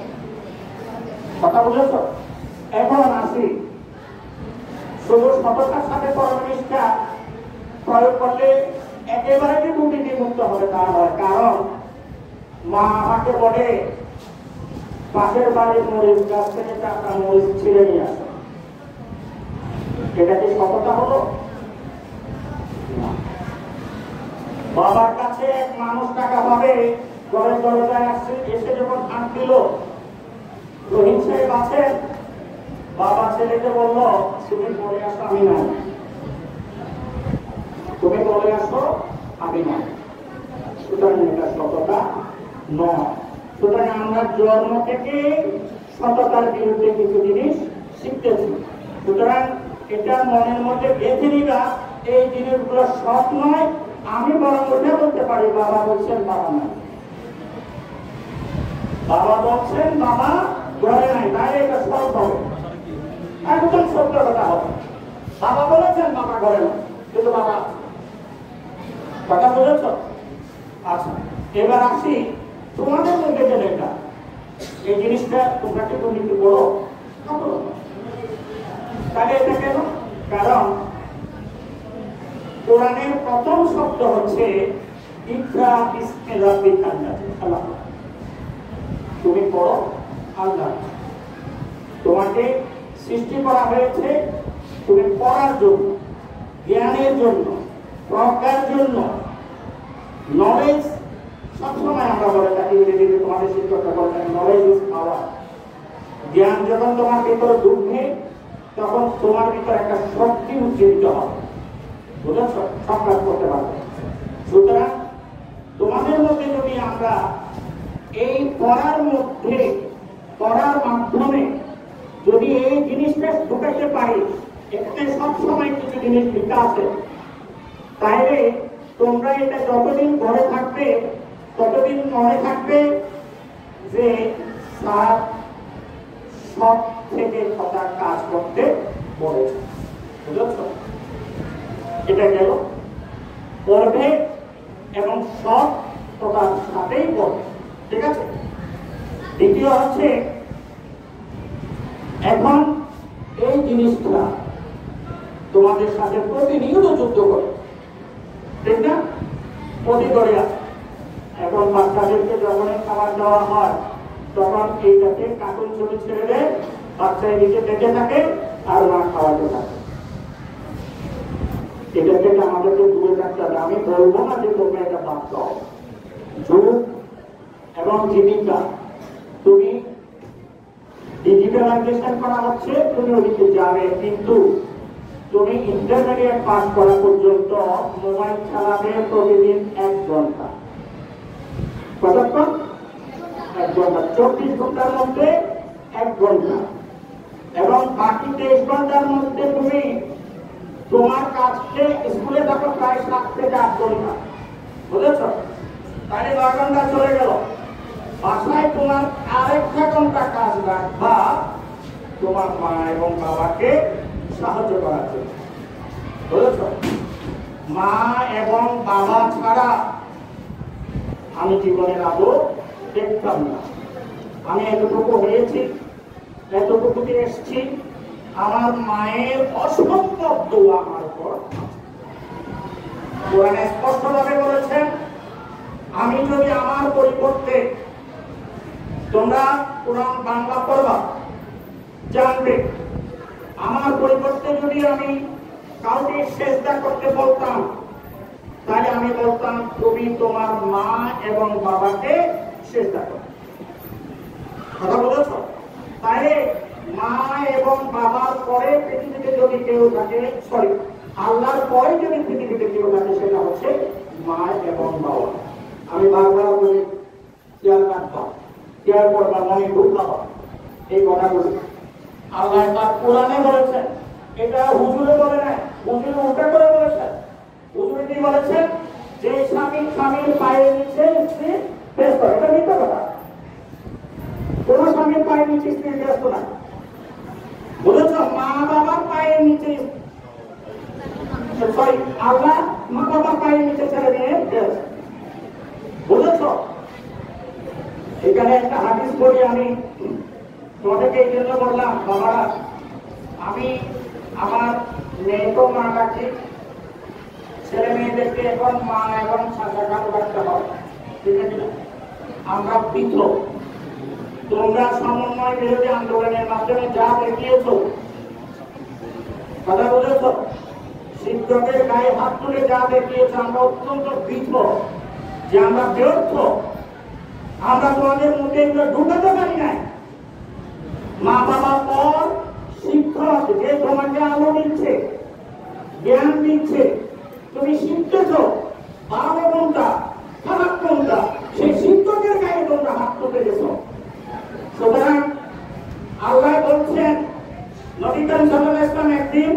কথা বুঝেছ? এখন আসি শুধু সততার সাথে পরনিষ্ঠা প্রয়োগ করলে একেবারে যে দুর্নীতি মুক্ত হবে তা নয়। কারণ মা আমাকে বলে পাশের বাড়ির মরিচ গাছ থেকে টাকা মরিচ ছিঁড়ে নিয়ে আসে, এটা কি সততা হলো? বাবার কাছে এক মানুষ টাকা পাবে, ঘরের দরজায় আসছে, এসে যখন হাত দিল, রহিম সাহেব আছেন, বাবা ছেলেকে বললো তুমি পরে আসো আমি নাই, তুমি পরে আসো আমি নাই। সুতরাং এটা সততা নয়। সুতরাং আমরা জন্ম থেকে সততার বিরুদ্ধে কিছু জিনিস শিখতেছি। সুতরাং এটা মনের মধ্যে গেঁথে নিবা, এই জিনিসগুলো সৎ নয়। আমি বরং ওটা বলতে পারি বাবা বলছেন বাবা নাই, বাবা বলছেন বাবা ঘরে নাই, তাই এটা সৎ হবে, একদম সত্য কথা হবে। বাবা বলেছেন বাবা ঘরে নাই, কিন্তু বাবা কথা বুঝেছ? আচ্ছা, এবার আসি তোমাদের মধ্যে যে এটা এই জিনিসটা তোমরা কি দুর্নীতি করো? তাহলে এটা কেন? কারণ কোরআনের প্রথম শব্দ হচ্ছে ইকরা বিসমি রাব্বিকাল লাযী খালাক। তুমি পড়ো আল্লাহ, তোমাকে সৃষ্টি করা হয়েছে তুমি পড়ার জন্য, জ্ঞানের জন্য, প্রজ্ঞার জন্য। নলেজ সবসময় আমরা বলে থাকি, তোমাদের শিক্ষকরা বলে থাকি নলেজ ইজ পাওয়ার। জ্ঞান যখন তোমার ভিতরে ঢুকবে তখন তোমার ভিতরে একটা শক্তি উজ্জীবিত হবে, বুঝেছ? সব কাজ করতে পারবে। সুতরাং তোমাদের মধ্যে যদি আমরা এই পড়ার মধ্যে, পড়ার মাধ্যমে যদি এই জিনিসটা ঢুকাইতে পারি, এখানে সবসময় কিছু জিনিস লিখা আছে, তাইলে তোমরা এটা যতদিন ঘরে থাকবে ততদিন মনে থাকবে যে স্যার সব থেকে কথা কাজ করতে বলেছে, বুঝেছ? এটা গেল পড়বে এবং সব কথার সাথেই পড়বে, ঠিক আছে? দ্বিতীয় হচ্ছে এখন এই জিনিসটা তোমাদের সাথে প্রতিনিয়ত যুদ্ধ করে, ঠিক না? প্রতি করে আছে। এখন বাচ্চাদেরকে যখনই খাবার দেওয়া হয় তখন এইটাকে কার্টুন ছবি ছেড়ে দেয়, বাচ্চা এদিকে দেখে থাকে আর মা খাওয়াতে থাকে। এটা থেকে আমাদেরকে দূরে থাকতে হবে। আমি বলবো না যে তোমরা এটা বাদ দাও। যুগ এবং জীবিকা, তুমি ডিজিটালাইজেশন করা হচ্ছে, তুমি ওদিকে যাবে, কিন্তু তুমি ইন্টারমিডিয়েট পাস করা পর্যন্ত মোবাইল চালাবে প্রতিদিন 1 ঘন্টা। কতক্ষণ? 1 ঘন্টা। 24 ঘন্টার মধ্যে 1 ঘন্টা, এবং বাকি 23 ঘন্টার মধ্যে তুমি তোমার কাজকে স্কুলে থাকো প্রায় 7 থেকে 8 ঘন্টা, বুঝেছ? তাহলে 9 ঘন্টা চলে গেল। বাসায় তোমার আরেকটা ঘন্টা কাজ রাখবা তোমার মা এবং বাবাকে সাহায্য করার জন্য, বুঝেছ? মা এবং বাবা ছাড়া আমি জীবনের আদৌ দেখতাম না। আমি এতটুকু হয়েছি, এতটুকুতে এসছি, আমার মায়ের অসম্ভব দোয়া আমার উপর। কোরআনে স্পষ্টভাবে বলেছেন, আমি যদি আমার পরিবর্তে, তোমরা কোরআন বাংলা পড়বা জানবে, আমার পরিবর্তে যদি আমি কাউকে সেজদা করতে বলতাম তাহলে আমি বলতাম তুমি তোমার মা এবং বাবাকে সেজদা করো। কথা বলেছ? তাহলে মা এবং বাবার পরে পৃথিবীতে যদি কেউ থাকে, সরি আল্লাহর পরে যদি পৃথিবীতে কেউ থাকে সেটা হচ্ছে মা এবং বাবা। আমি বারবার বলি খেয়াল রাখবা, খেয়াল করবা, মনে ঢুকাবা এই কথাগুলো। আল্লাহ তার কোরআনে বলেছেন, এটা হুজুরে বলে নাই, হুজুরে উল্টা করে বলেছেন। হুজুরে কি বলেছেন? যে স্বামী স্বামীর পায়ের নিচে স্ত্রী ব্যস্ত, এটা মিথ্যা কথা। কোন স্বামীর পায়ের নিচে স্ত্রী ব্যস্ত না, বুঝেছ? মা বাবার পায়ের নিচে, সরি আল্লাহ মা বাবার পায়ের নিচে ছেড়ে দিয়ে ব্যস্ত, বুঝেছ? এখানে একটা হাদিস বলি আমি তোমাদেরকে এই জন্য বললাম, বাবারা আমি আমার মেয়েকেও মা ডাকি, ছেলে মেয়েদেরকে এখন মা এবং চাচা খালু ডাকতে হয়, ঠিক আছে না? আমরা পৃথক। তোমরা সমন্বয় বিরোধী আন্দোলনের মাধ্যমে যা দেখিয়েছ, কথা বুঝেছ, শিক্ষকের গায়ে হাত তুলে যা দেখিয়েছ, আমরা অত্যন্ত পৃথক, যে আমরা ব্যর্থ, আমরা তোমাদের মধ্যে এগুলো ঢুকাতে পারি নাই। মা বাবা পর শিক্ষক যে তোমাকে আলো দিচ্ছে, জ্ঞান দিচ্ছে, তুমি শিখতেছ ভালো কোনটা খারাপ কোনটা, সেই শিক্ষকের গায়ে তোমরা হাত তুলে গেছ। সুতরাং আল্লাহ বলছেন, নবী করিম সাল্লাল্লাহু আলাইহি ওয়াসাল্লাম একদিন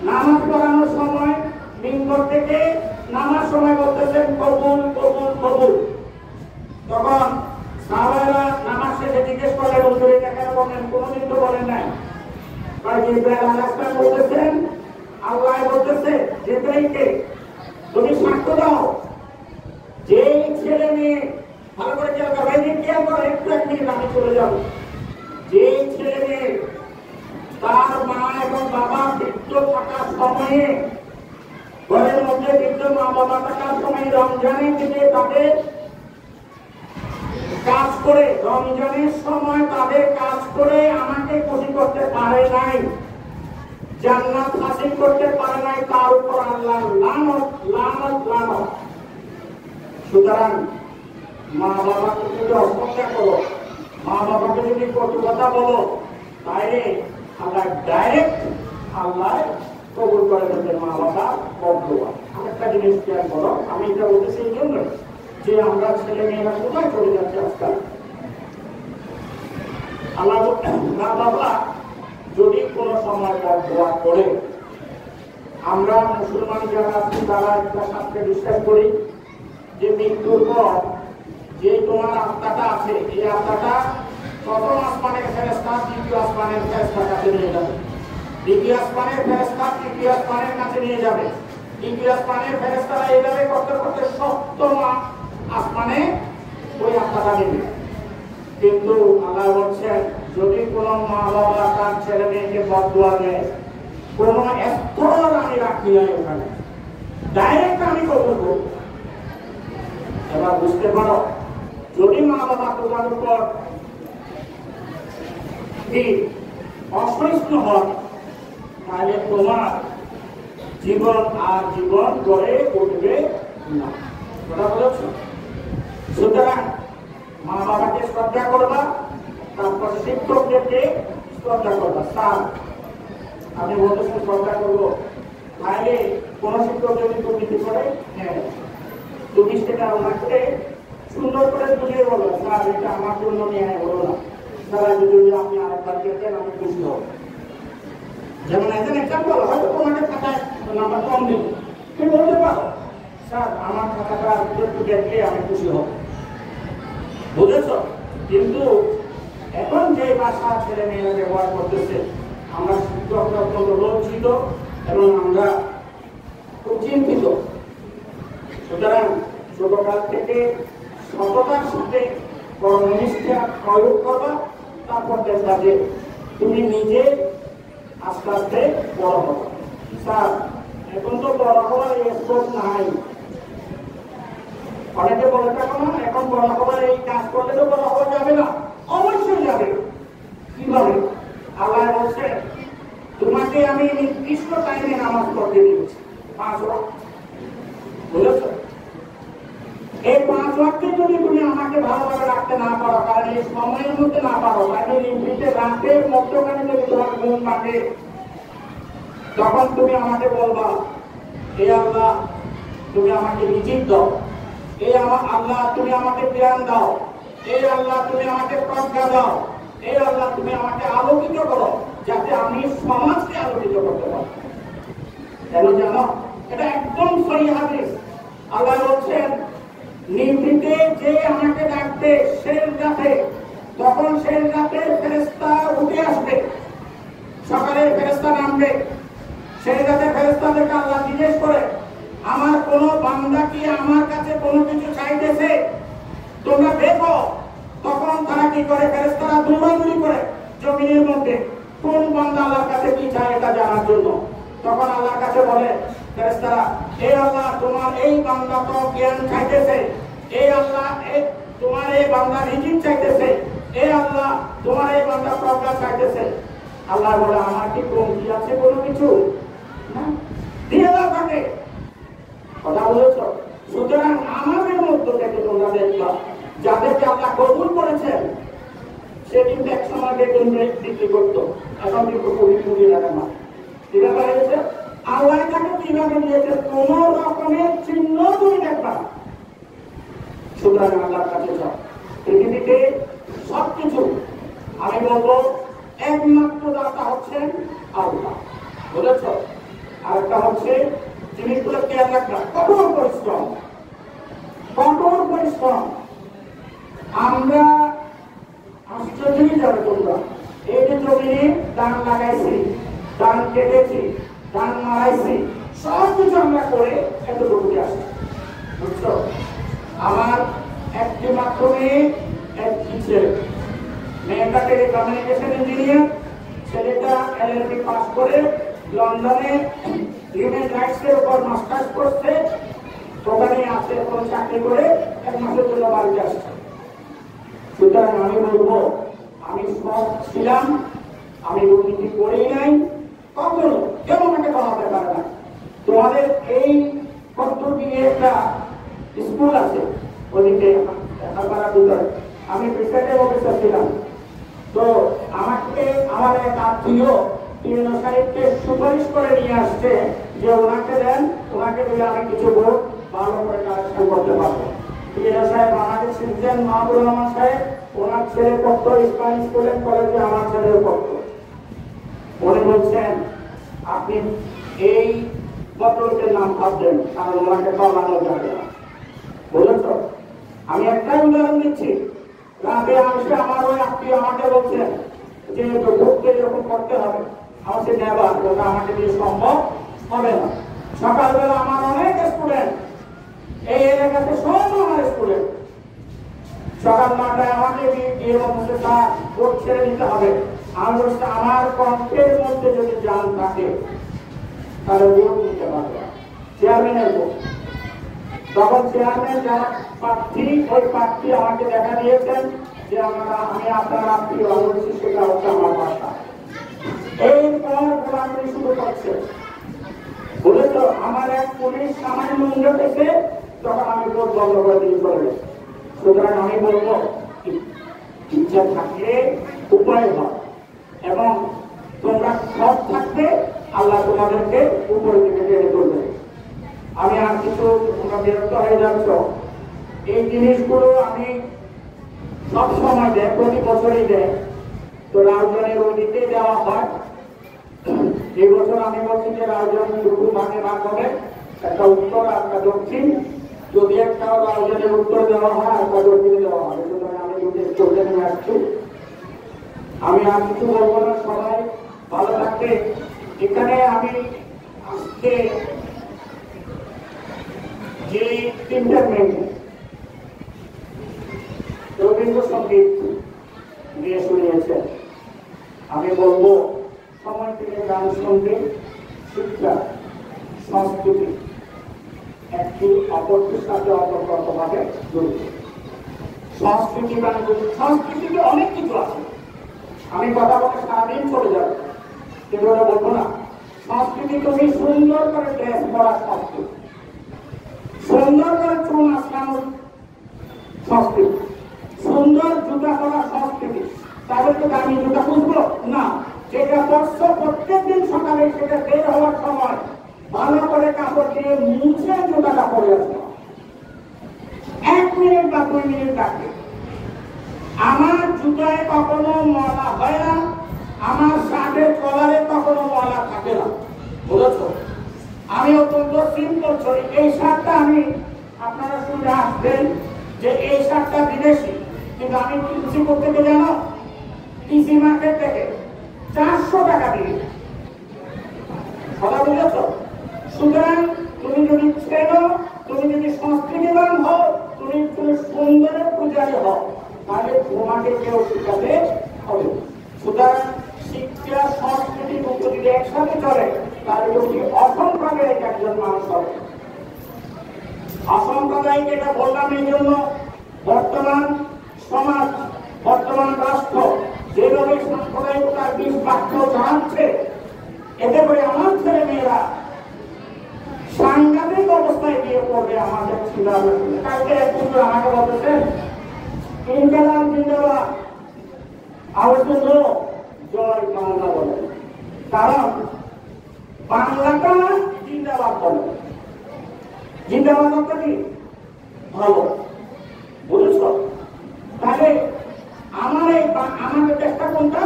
নামাজ পড়ানোর সময় মিম্বর থেকে নামাজ সময় বলতেছেন কবুল কবুল কবুল। তখন সাহাবারা নামাজ শেষে জিজ্ঞেস করলেন, হুজুর এটা কেন বলেন? কোনদিন তো বলেন নাই। জিবরাইল আলাইহিস সালাম বলতেছেন, আল্লাহ বলতেছে জিবরাইলকে, তুমি সাক্ষ্য দাও যে ছেলে মেয়ে, ভালো করে খেয়াল করো, এই খেয়াল করো, একটু এক মিনিট আমি চলে যাব, যে ছেলে মেয়ে তার মা এবং বাবা বৃদ্ধ থাকার সময়ে, ঘরের মধ্যে বৃদ্ধ মা বাবা থাকার সময় রমজানের দিকে তাদের কাজ করে, রমজানের সময় তাদের কাজ করে আমাকে খুশি করতে পারে নাই, জান্নাত হাসিল করতে পারে নাই, তার উপর আল্লাহ লানত লানত লানত। সুতরাং মা বাবাকে যদি অশ্রদ্ধা করো, মা বাবাকে যদি কটু কথা বলো, তাহলে আল্লাহ ডাইরেক্ট আল্লাহ কবুল করে দেবেন মা বাবা বদলুয়া। আরেকটা জিনিস খেয়াল করো, আমি এটা বলতেছি এই জন্য যে আমরা ছেলে মেয়েরা কোথায় চলে যাচ্ছে আজকাল। আল্লাহ মা বাবা যদি কোনো সময় বদলুয়া করে, আমরা মুসলমান যারা আছি তারা একটা শাস্ত্রে বিশ্বাস করি যে মৃত্যুর পর যে তোমার আত্মাটা আছে, এই আত্মাটা প্রথম আসমানের ফেরেশতা দ্বিতীয় আসমানের ফেরেশতার কাছে নিয়ে যাবে, দ্বিতীয় আসমানের ফেরেশতা তৃতীয় আসমানের কাছে নিয়ে যাবে, তৃতীয় আসমানের ফেরেশতারা এইভাবে করতে করতে সপ্তম আসমানে ওই আত্মাটা নেবে। কিন্তু আল্লাহ বলছেন, যদি কোনো মা বাবা তার ছেলে মেয়েকে বদদুয়া দেয়, কোনো স্তর আমি রাখি নাই ওখানে, ডাইরেক্ট আমি কবুল করব। এবার বুঝতে পারো, যদি মা বাবা তোমার উপর অসহিষ্ণু হয়, তাহলে তোমার জীবন আর জীবন গড়ে উঠবে না, কথা বলেছ? সুতরাং মা বাবাকে শ্রদ্ধা করবা, তারপর শিক্ষকদেরকে শ্রদ্ধা করবা। স্যার আমি বলতেছি শ্রদ্ধা করবো, তাহলে কোন শিক্ষক যদি দুর্নীতি করে, হ্যাঁ তুমি সেটা ওনাকে সুন্দর করে বুঝিয়ে বলো, স্যার এটা আমার জন্য ন্যায় হলো না, স্যার যদি আপনি আরেকবার দেখেন আমি খুশি হব। যেমন একজন এক্সাম্পল, হয়তো তোমাকে খাতায় নাম্বার কম দিল, তুমি বলতে পারো, স্যার আমার খাতাটা একটু দেখলে আমি খুশি হব, বুঝেছ? কিন্তু এখন যে ভাষা ছেলে মেয়েরা ব্যবহার করতেছে, আমরা শিক্ষকরা অত্যন্ত লজ্জিত এবং আমরা খুব চিন্তিত। সুতরাং ছোটকাল থেকে সততার সাথে কর্মনিষ্ঠা প্রয়োগ করবা, তারপর দেখবা যে তুমি নিজে আস্তে আস্তে বড় হবা। স্যার এখন তো বড় হওয়ার এই স্কোপ নাই, অনেকে বলে থাকো না, এখন বড় হওয়ার এই কাজ করলে তো বড় হওয়া যাবে না। অবশ্যই যাবে। কিভাবে? আল্লাহ বলছে, তোমাকে আমি নির্দিষ্ট টাইমে নামাজ পড়তে দিয়েছি, 5 ওয়াক্ত, বুঝেছ? এই 5 ওয়াক্তে যদি তুমি আমাকে ভালোভাবে রাখতে না পারো, কারণ এই সময়ের মধ্যে না পারো, তাহলে নির্দিষ্ট রাতের মধ্যখানে যদি তোমার ঘুম পাবে, তখন তুমি আমাকে বলবা, হে আল্লাহ তুমি আমাকে রিজিক দাও, এই আল্লাহ তুমি আমাকে জ্ঞান দাও, এই আল্লাহ তুমি আমাকে প্রজ্ঞা দাও, এই আল্লাহ তুমি আমাকে আলোকিত করো, যাতে আমি সমাজকে আলোকিত করতে পারি। কেন জানো? এটা একদম সহি হাদিস। আল্লাহ বলছেন, নিভৃতে যে আমাকে ডাকবে শেষ রাতে, তখন শেষ রাতে ফেরেশতা উঠে আসবে, সকালের ফেরেশতা নামবে, শেষ রাতে ফেরেশতাদেরকে আল্লাহ জিজ্ঞেস করে, আমার কোন বান্দা কি আমার কাছে কোনো কিছু চাইতেছে, তোমরা দেখো। তখন তারা কি করে? ফেরেশতারা দৌড়াদৌড়ি করে জমিনের মধ্যে, কোন বান্দা আল্লাহর কাছে কি চায় এটা জানার জন্য। তখন আল্লাহ বলে ফেরেশতারা, হে আল্লাহ তোমার এই বান্দা তো জ্ঞান চাইতেছে, হে আল্লাহ তোমার এই বান্দা রিজিক চাইতেছে, হে আল্লাহ তোমার এই বান্দা প্রজ্ঞা চাইতেছে। আল্লাহ বলে আমার কি কমতি আছে কোনো কিছু? না, দিয়ে দাও তাকে। কথা বলেছ? সুতরাং আমাদের মধ্য থেকে তোমরা দেখবা যাদেরকে আল্লাহ কবুল করেছেন সে কিন্তু এক সময় বেতন বিক্রি করতো, এখন কিন্তু কুড়ি টাকা না। ঠিক আছে, আল্লাহ তাকে কিভাবে দিয়েছে কোন রকমের চিহ্ন তুমি দেখবা। সুতরাং আল্লাহর কাছে যাও। পৃথিবীতে সবকিছু আমি বলবো একমাত্র দাতা হচ্ছেন আল্লাহ। বুঝেছ? আরেকটা হচ্ছে জিনিসগুলো খেয়াল রাখবা, কঠোর পরিশ্রম, কঠোর পরিশ্রম। আমরা আশ্চর্যই যাবে তোমরা, এই যে জমিনে ধান লাগাইছি, ধান কেটেছি, ধান মারাইছি, সব কিছু আমরা করে এতটুকু আসি। বুঝছো? আমার একটি মাধ্যমে একটি ছেলে, মেয়েটা টেলিকমিউনিকেশন ইঞ্জিনিয়ার, ছেলেটা এলএলবি পাস করে লন্ডনে হিউম্যান রাইটস এর উপর মাস্টার্স করছে, ওখানে আছে, এখন চাকরি করে 1 মাসের জন্য বাড়িতে আসছে। সুতরাং আমি বলবো আমি সৎ ছিলাম, আমি দুর্নীতি করি নাই, কখনো কেউ আমাকে বানাতে পারে না। তোমাদের এই কর্তব্যে একটা স্কুল আছে ওদিকে আমি প্রেসিডেন্ট অফিসার ছিলাম। তো আমাকে আমার এক আত্মীয় টিএনও সাহেবকে সুপারিশ করে নিয়ে আসছে যে ওনাকে দেন, ওনাকে দিলে আমি কিছু ভোট ভালো করে কালেকশন করতে পারবো। টিএনও সাহেব আমাকে শিখছেন মাহবুব রহমান সাহেব, ওনার ছেলে পড়তো স্প্যানিশ স্কুলের কলেজে, আমার ছেলেও পড়তো। উনি বলছেন আপনি এই ভদ্রলোকের নাম ভাববেন, কারণ ওনাকে পালানো যাবে না। বুঝেছ? আমি একটাই উদাহরণ দিচ্ছি, রাতে আসে আমার ওই আত্মীয় আমাকে বলছেন যে ভোটকে এরকম করতে হবে, আমার সে নেবার ওটা আমাকে দিয়ে সম্ভব হবে না। সকালবেলা আমার অনেক স্টুডেন্ট এই এলাকাতে, সব আমার স্টুডেন্ট, সকাল 9টায় আমাকে গিয়ে বলছে তার ভোট ছেড়ে দিতে হবে। আমি বলছি আমার কণ্ঠের মধ্যে যদি জান থাকে তাহলে ভোট দিতে পারবে। চেয়ারম্যানের ভোট, তখন চেয়ারম্যান যারা প্রার্থী, ওই প্রার্থী আমাকে দেখা দিয়েছেন যে আমি আপনার আত্মীয়, বলছি সেটা হচ্ছে আমার বাসা। এরপর গোলামি শুরু করছে। বলেছ আমার এক পুলিশ সামান্য মূল্য থেকে তখন আমি ভোট বন্ধ করে দিয়ে চলে গেছি। সুতরাং আমি বলবো ইচ্ছা থাকলে উপায় হয়, এবং তোমরা সৎ থাকবে, আল্লাহ তোমাদেরকে উপরের দিকে টেনে তুলবে। আমি আর কিছু, তোমরা বিরক্ত হয়ে যাচ্ছ, এই জিনিসগুলো আমি সব সময় দেয়, প্রতি বছরই দেয়। তো রাজধানীর ওদিকে দেওয়া হয়। এই বছর আমি বলছি যে রাজধানী দুটো ভাগে ভাগ হবে, একটা উত্তর আর একটা দক্ষিণ। যদি একটা রাজধানীর উত্তর দেওয়া হয়, একটা দক্ষিণে দেওয়া হয়। সুতরাং আমি দুটো চলে নিয়ে আসছি। আমি আর কিছু বলবো না, সবাই ভালো থাকবে। এখানে আমি আজকে যে 3টা মেয়ে রবীন্দ্রসঙ্গীত দিয়ে শুনিয়েছে, আমি বলবো সময় থেকে গান শুনতে শিক্ষা সংস্কৃতি একটি অপরটির সাথে অতপ্রতভাবে জড়িত। সংস্কৃতি মানে সংস্কৃতিতে অনেক কিছু আছে, আমি কথা বলে সারাদিন চলে যাবো, কিন্তু ওটা বলবো না। সংস্কৃতি তুমি সুন্দর করে ড্রেস পরা সংস্কৃতি, সুন্দর করে চুল আঁচড়ানোর সংস্কৃতি, সুন্দর জুতা পরা সংস্কৃতি। তাদেরকে দামি জুতা বুঝবো না, যেটা বর্ষ প্রত্যেকদিন সকালে সেটা বের হওয়ার সময় ভালো করে কাপড় দিয়ে মুছে জুতাটা পরে আসবে, 1 মিনিট বা 2 মিনিট লাগবে। আমার জুতায় কখনো ময়লা হয় না, আমার শার্টের কলারে কখনো ময়লা থাকে না। বুঝেছ? আমি অত্যন্ত সিম্পল চলি। এই শার্টটা আমি, আপনারা শুনে আসবেন যে এই শার্টটা বিদেশি, কিন্তু আমি কিনছি করতে জানো টিসি মার্কেট থেকে 400 টাকা দিয়ে। কথা বুঝেছ? সুতরাং তুমি যদি চেনো, তুমি যদি সংস্কৃতিবান হও, তুমি সুন্দরের পূজারী হও, তাহলে তোমাকে কেউ শিখাতে হবে। সুতরাং শিক্ষা সংস্কৃতি যদি একসাথে চলে তাহলে অসংখ্য অসাম্প্রদায়িক একজন মানুষ হবে। অসাম্প্রদায়িক এটা বললাম এই জন্য, বর্তমান সমাজ, বর্তমান রাষ্ট্র যেভাবে সাম্প্রদায়িকতার বিষ বাক্য চালাচ্ছে, এতে করে আমার ছেলে মেয়েরা সাংঘাতিক অবস্থায় গিয়ে পড়বে। আমাদের চিন্তা কালকে এক বন্ধু আমাকে বলতেছেন ইনকালাম জিন্দাবাদ, আওয়াজ জয় বাংলা বলে, কারণ বাংলাটা জিন্দাবাদ বলে। জিন্দাবাদ অর্থ কি? ভালো, বুঝেছ? তাহলে আমাদের দেশটা কোনটা?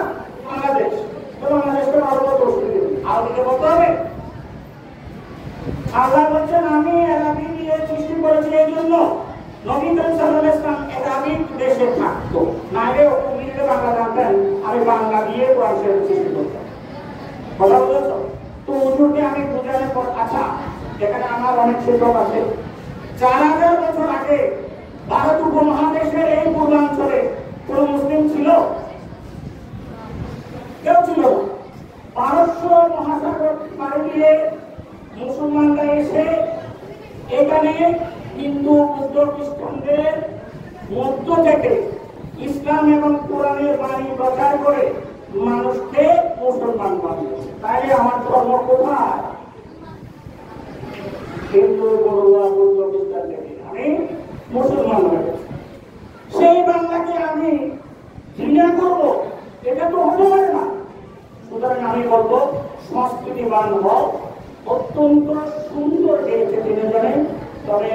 বাংলাদেশ। বাংলাদেশকে ভালো বলতে অসুবিধা নেই, আরবিতে বলতে হবে। আল্লাহ বলছেন আমি আরবি দিয়ে সৃষ্টি করেছি এই জন্য নবী করিম সাল্লাল্লাহু আলাইহি ওয়াসাল্লাম আরবি দেশে থাকতো, নাইলে উনি বাংলা জানতেন, আমি বাংলা দিয়ে কোরআন শরীফ সৃষ্টি করতাম। কথা বুঝেছো? তো হুজুরকে আমি বুঝানোর পর, আচ্ছা এখানে আমার অনেক শিক্ষক আছে, 4000 বছর আগে ভারত উপমহাদেশের এই পূর্বাঞ্চলে কোন মুসলিম ছিল? কেউ ছিল না। পারস্য মহাসাগর পাড়ি দিয়ে মুসলমানরা এসে এখানে হিন্দু বৌদ্ধ খ্রিস্টানদের মধ্য থেকে ইসলাম এবং কোরআনের বাণী প্রচার করে মানুষকে মুসলমান বানিয়েছে। তাই আমার ধর্ম কোথায়? হিন্দু বড়ুয়া বৌদ্ধ খ্রিস্টান থেকে আমি মুসলমান হয়ে গেছি। সেই বাংলাকে আমি ঘৃণা করবো, এটা তো হতে পারে না। সুতরাং আমি বলবো সংস্কৃতিবান হও। অত্যন্ত সুন্দর গেয়েছে তিনজনে। তবে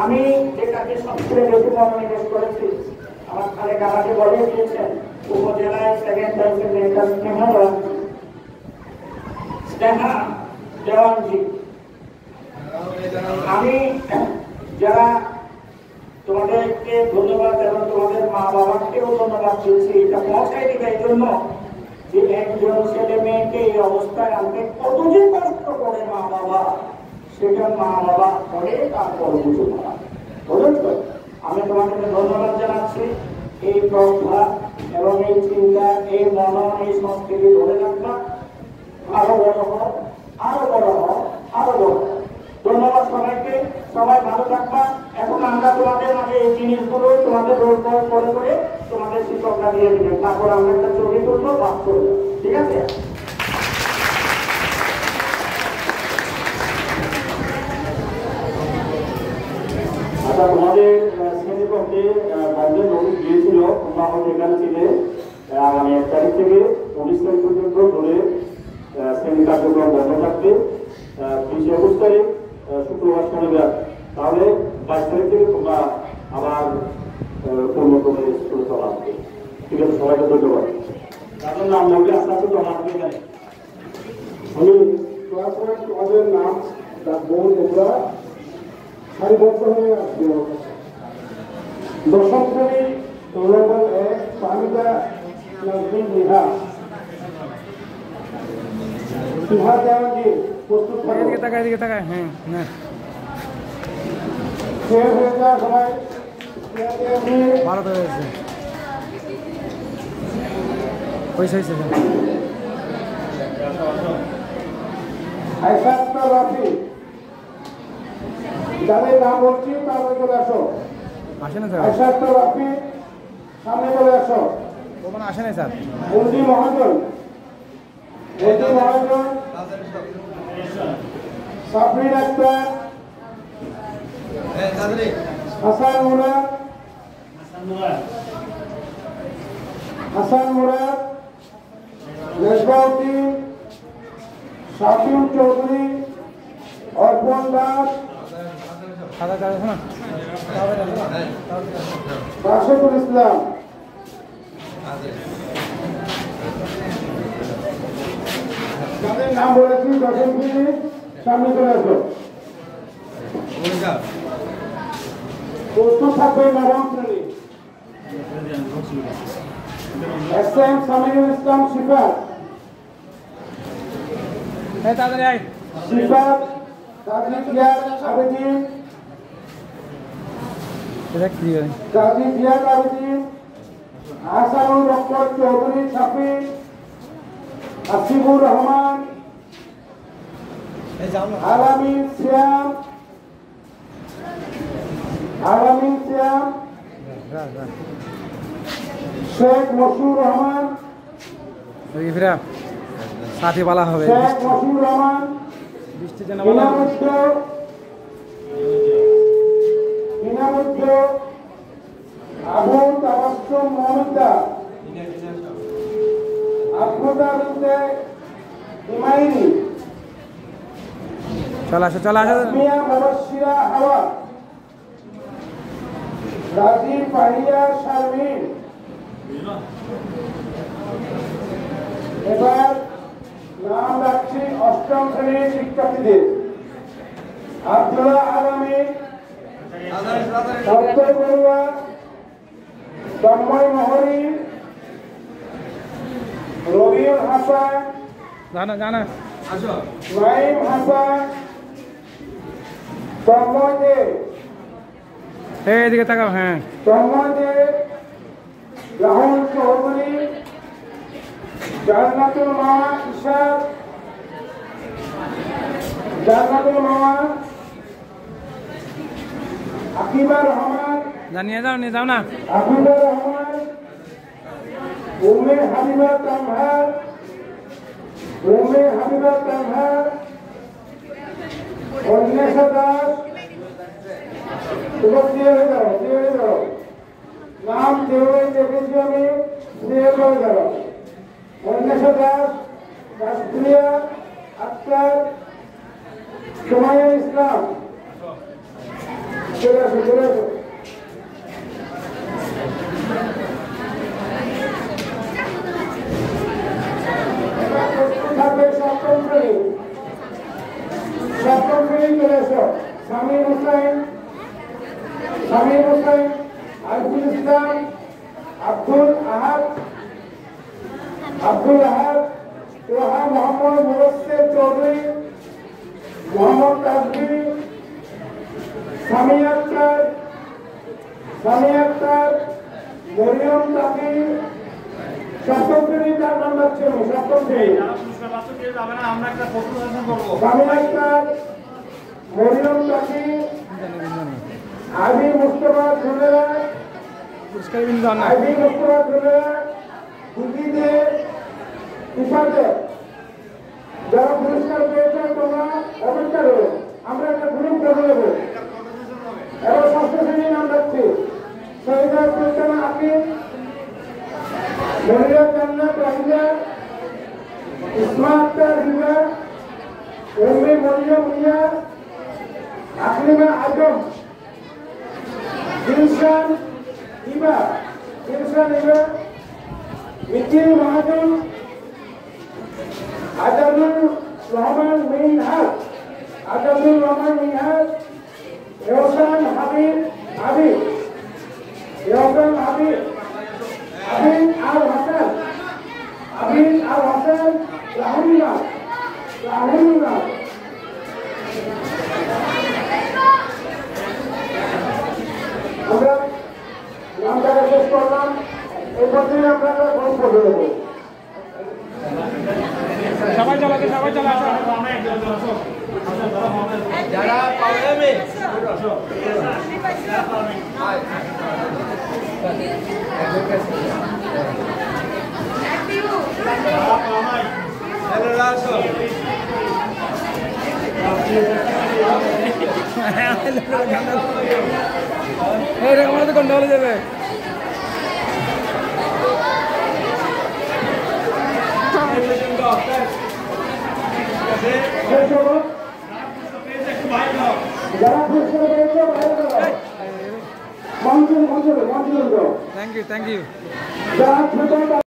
আমি যেটাকে সবচেয়ে বেশি মনোনিবেশ করেছি, আমার খালেক আমাকে বলে দিয়েছেন উপজেলায় সেকেন্ড হয়েছে মেয়েটা স্নেহা দেওয়ানজি। আমি যারা তোমাদেরকে ধন্যবাদ এবং তোমাদের মা বাবাকেও ধন্যবাদ দিচ্ছি, এটা পৌঁছাই দিবে এই জন্য যে একজন ছেলে মেয়েকে এই অবস্থায় আনতে কত যে কষ্ট করে মা বাবা, সেটা মা বাবা করে তারপর বুঝে পড়া। বুঝেছ? আমি তোমাদেরকে ধন্যবাদ জানাচ্ছি। এই প্রজ্ঞা এবং এই চিন্তা, এই মনন, এই সংস্কৃতি ধরে রাখবা। আরো বড় হও, আরো বড় হও, আরো বড় হও। ধন্যবাদ সবাইকে। সবাই ভালো থাকবা। এখন আমরা তোমাদের মাঝে এই জিনিসগুলো তোমাদের রোল করে করে তোমাদের শিক্ষকরা দিয়ে দিবেন, তারপর আমরা একটা ছবি তুলবো, বাদ করবো। ঠিক আছে? আচ্ছা, তোমাদের শ্রেণীকক্ষে বন্ধের নোটিশ দিয়েছিল, তোমরা আমাদের এখানে ছিলে। আগামী 1 তারিখ থেকে 19 তারিখ পর্যন্ত ধরে শ্রেণী কার্যক্রম বন্ধ থাকবে। 20-21 তারিখ শুক্রবার শনিবার, তাহলে 22 তারিখ থেকে তোমরা আবার পূর্ণক্রমে স্কুলে চলা আসবে। ঠিক আছে? সবাইকে ধন্যবাদ। তাদের নাম বললে আস্তে আস্তে জমা হবে। এখানে আমি ক্লাস ওয়াইজ তোমাদের নাম ডাকবো, তোমরা সারিবদ্ধ হয়ে আসবে। দশম শ্রেণী রোল নম্বর 1 সামিদা নাজরিন নিহা। নিহা দেওয়ানজি প্রস্তুত থাকো। এদিকে তাকায়। হ্যাঁ না, শেয়ার হয়ে যাওয়া সবাই। ভালো তো হয়েছে, হয়েছে। আয়শা রাফি, যাদের নাম বলছি তাদের চলে আসো। আসে না স্যার, আয়শা রাফি সামনে চলে আসো। ওখানে আসে না স্যার। বন্দি মহাজন, সাবরিন আক্তার, হাসান মুরাদ, মেজবাউদ্দিন, শাকিল চৌধুরী, অর্পণ দাস, রাশেদুল ইসলাম। যাদের নাম বলেছি দশম শ্রেণী সামনে চলে আসো। প্রস্তুত থাকবে নবম শ্রেণী। এসএম সামিউল ইসলাম শিফাত, তাড়াতাড়ি আয়। শিফাত কাজী জিয়াদ আবেদিন, কাজী জিয়াদ আবেদিন, আহসানুল রহমান চৌধুরী শাফি, আসিফুর রহমান, আলামিন শ্যাম, আলামিন শ্যাম, শেখ মশিউর রহমান, সাথী বলা হবে শেখ মশিউর রহমান, বৃষ্টি যেন বলা হবে। ইনামুদ্দ আবু তাবাসসুম মোহাম্মদা, আফরোজা বিনতে ইমাইরি, চলে আসো চলে আসো। মিয়া মুবাশশিরা হাওয়া, রাজি ফাহিয়া শারমিন। এবার নাম রাখছি অষ্টম শ্রেণীর শিক্ষার্থীদের। আব্দুল্লাহ আলমী, সত্তর বড়ুয়া, তন্ময় মহরি, রবিউল হাসান, জানা জানা নাইম হাসান, তন্ময় দে, এদিকে তাকাও। হ্যাঁ তন্ময় দে, রাহুল চৌধুরী, জান্নাতুল মাওয়া ইশাক, জান্নাতুল মাওয়া আকিবার রহমান, জানিয়ে যাও নিয়ে যাও না। আকিবার রহমান, উম্মে হাবিবা তানহার, উম্মে হাবিবা তানহার, অন্বেষা দাস। এবার দিয়ে হয়ে যাও নাম দেওয়াই দেখেছি আমি, দিয়ে হয়ে যাও। অন্বেষা দাস, রাষ্ট্রিয়া আক্তার, সুমাইয়া ইসলাম। চলে আসো চলে আসো। এবার প্রস্তুত থাকবে সপ্তম শ্রেণী। সপ্তম শ্রেণী চলে এসো। শামীম হোসেন, শামীম হোসেন, আরিফুল ইসলাম, আব্দুল আহাদ, আব্দুল আহাদ, তোহা মোহাম্মদ মুবশ্শির চৌধুরী, মোহাম্মদ তাজবি, সামিয়া আক্তার, সামিয়া আক্তার, মরিয়ম তাকি। সপ্তম শ্রেণী তার নাম রাখছি আমি, সপ্তম শ্রেণী। সামিয়া আক্তার, মরিয়ম তাকি, আবি মুস্তফা ধুলেরা, পুরস্কার কিন্তু দাও না। আবি মুস্তফা ধুলেরা, খুকিদে, ইফাতে। যারা পুরস্কার পেয়েছেন তোমরা অপেক্ষা করো, আমরা একটা গ্রুপ করে দেবো। এবার ষষ্ঠ শ্রেণীর নাম রাখছি। শহীদা সুলতানা আকিব, মনিরা জান্নাত রাহিজা, ইসমা আক্তার রিজা, উম্মে মরিয়ম মিয়া, আকলিমা আজম, দিলশান ইবা, দিলশান ইবা, মিকিল মাহাজন, আজাদুল রহমান মিনহাজ, আজাদুল রহমান মিনহাজ, রওশন হাবিব হাবিব, রওশন হাবিব, আবিন আল হাসান, আবিন আল হাসান, রাহুল্লাহ, রাহুল্লাহ। আমরা নামটা শেষ করলাম। এই পর্যায়ে আমরা একটা গ্রুপ করে দেবো। সবাই চলে আসো সবাই চলে আসো। যারা পাবে এরকম তো কোনটা বলে যাবে। যারা পুরস্কার পেয়েছে মঞ্চে থ্যাংক ইউ থ্যাংক ইউ। যারা ছোট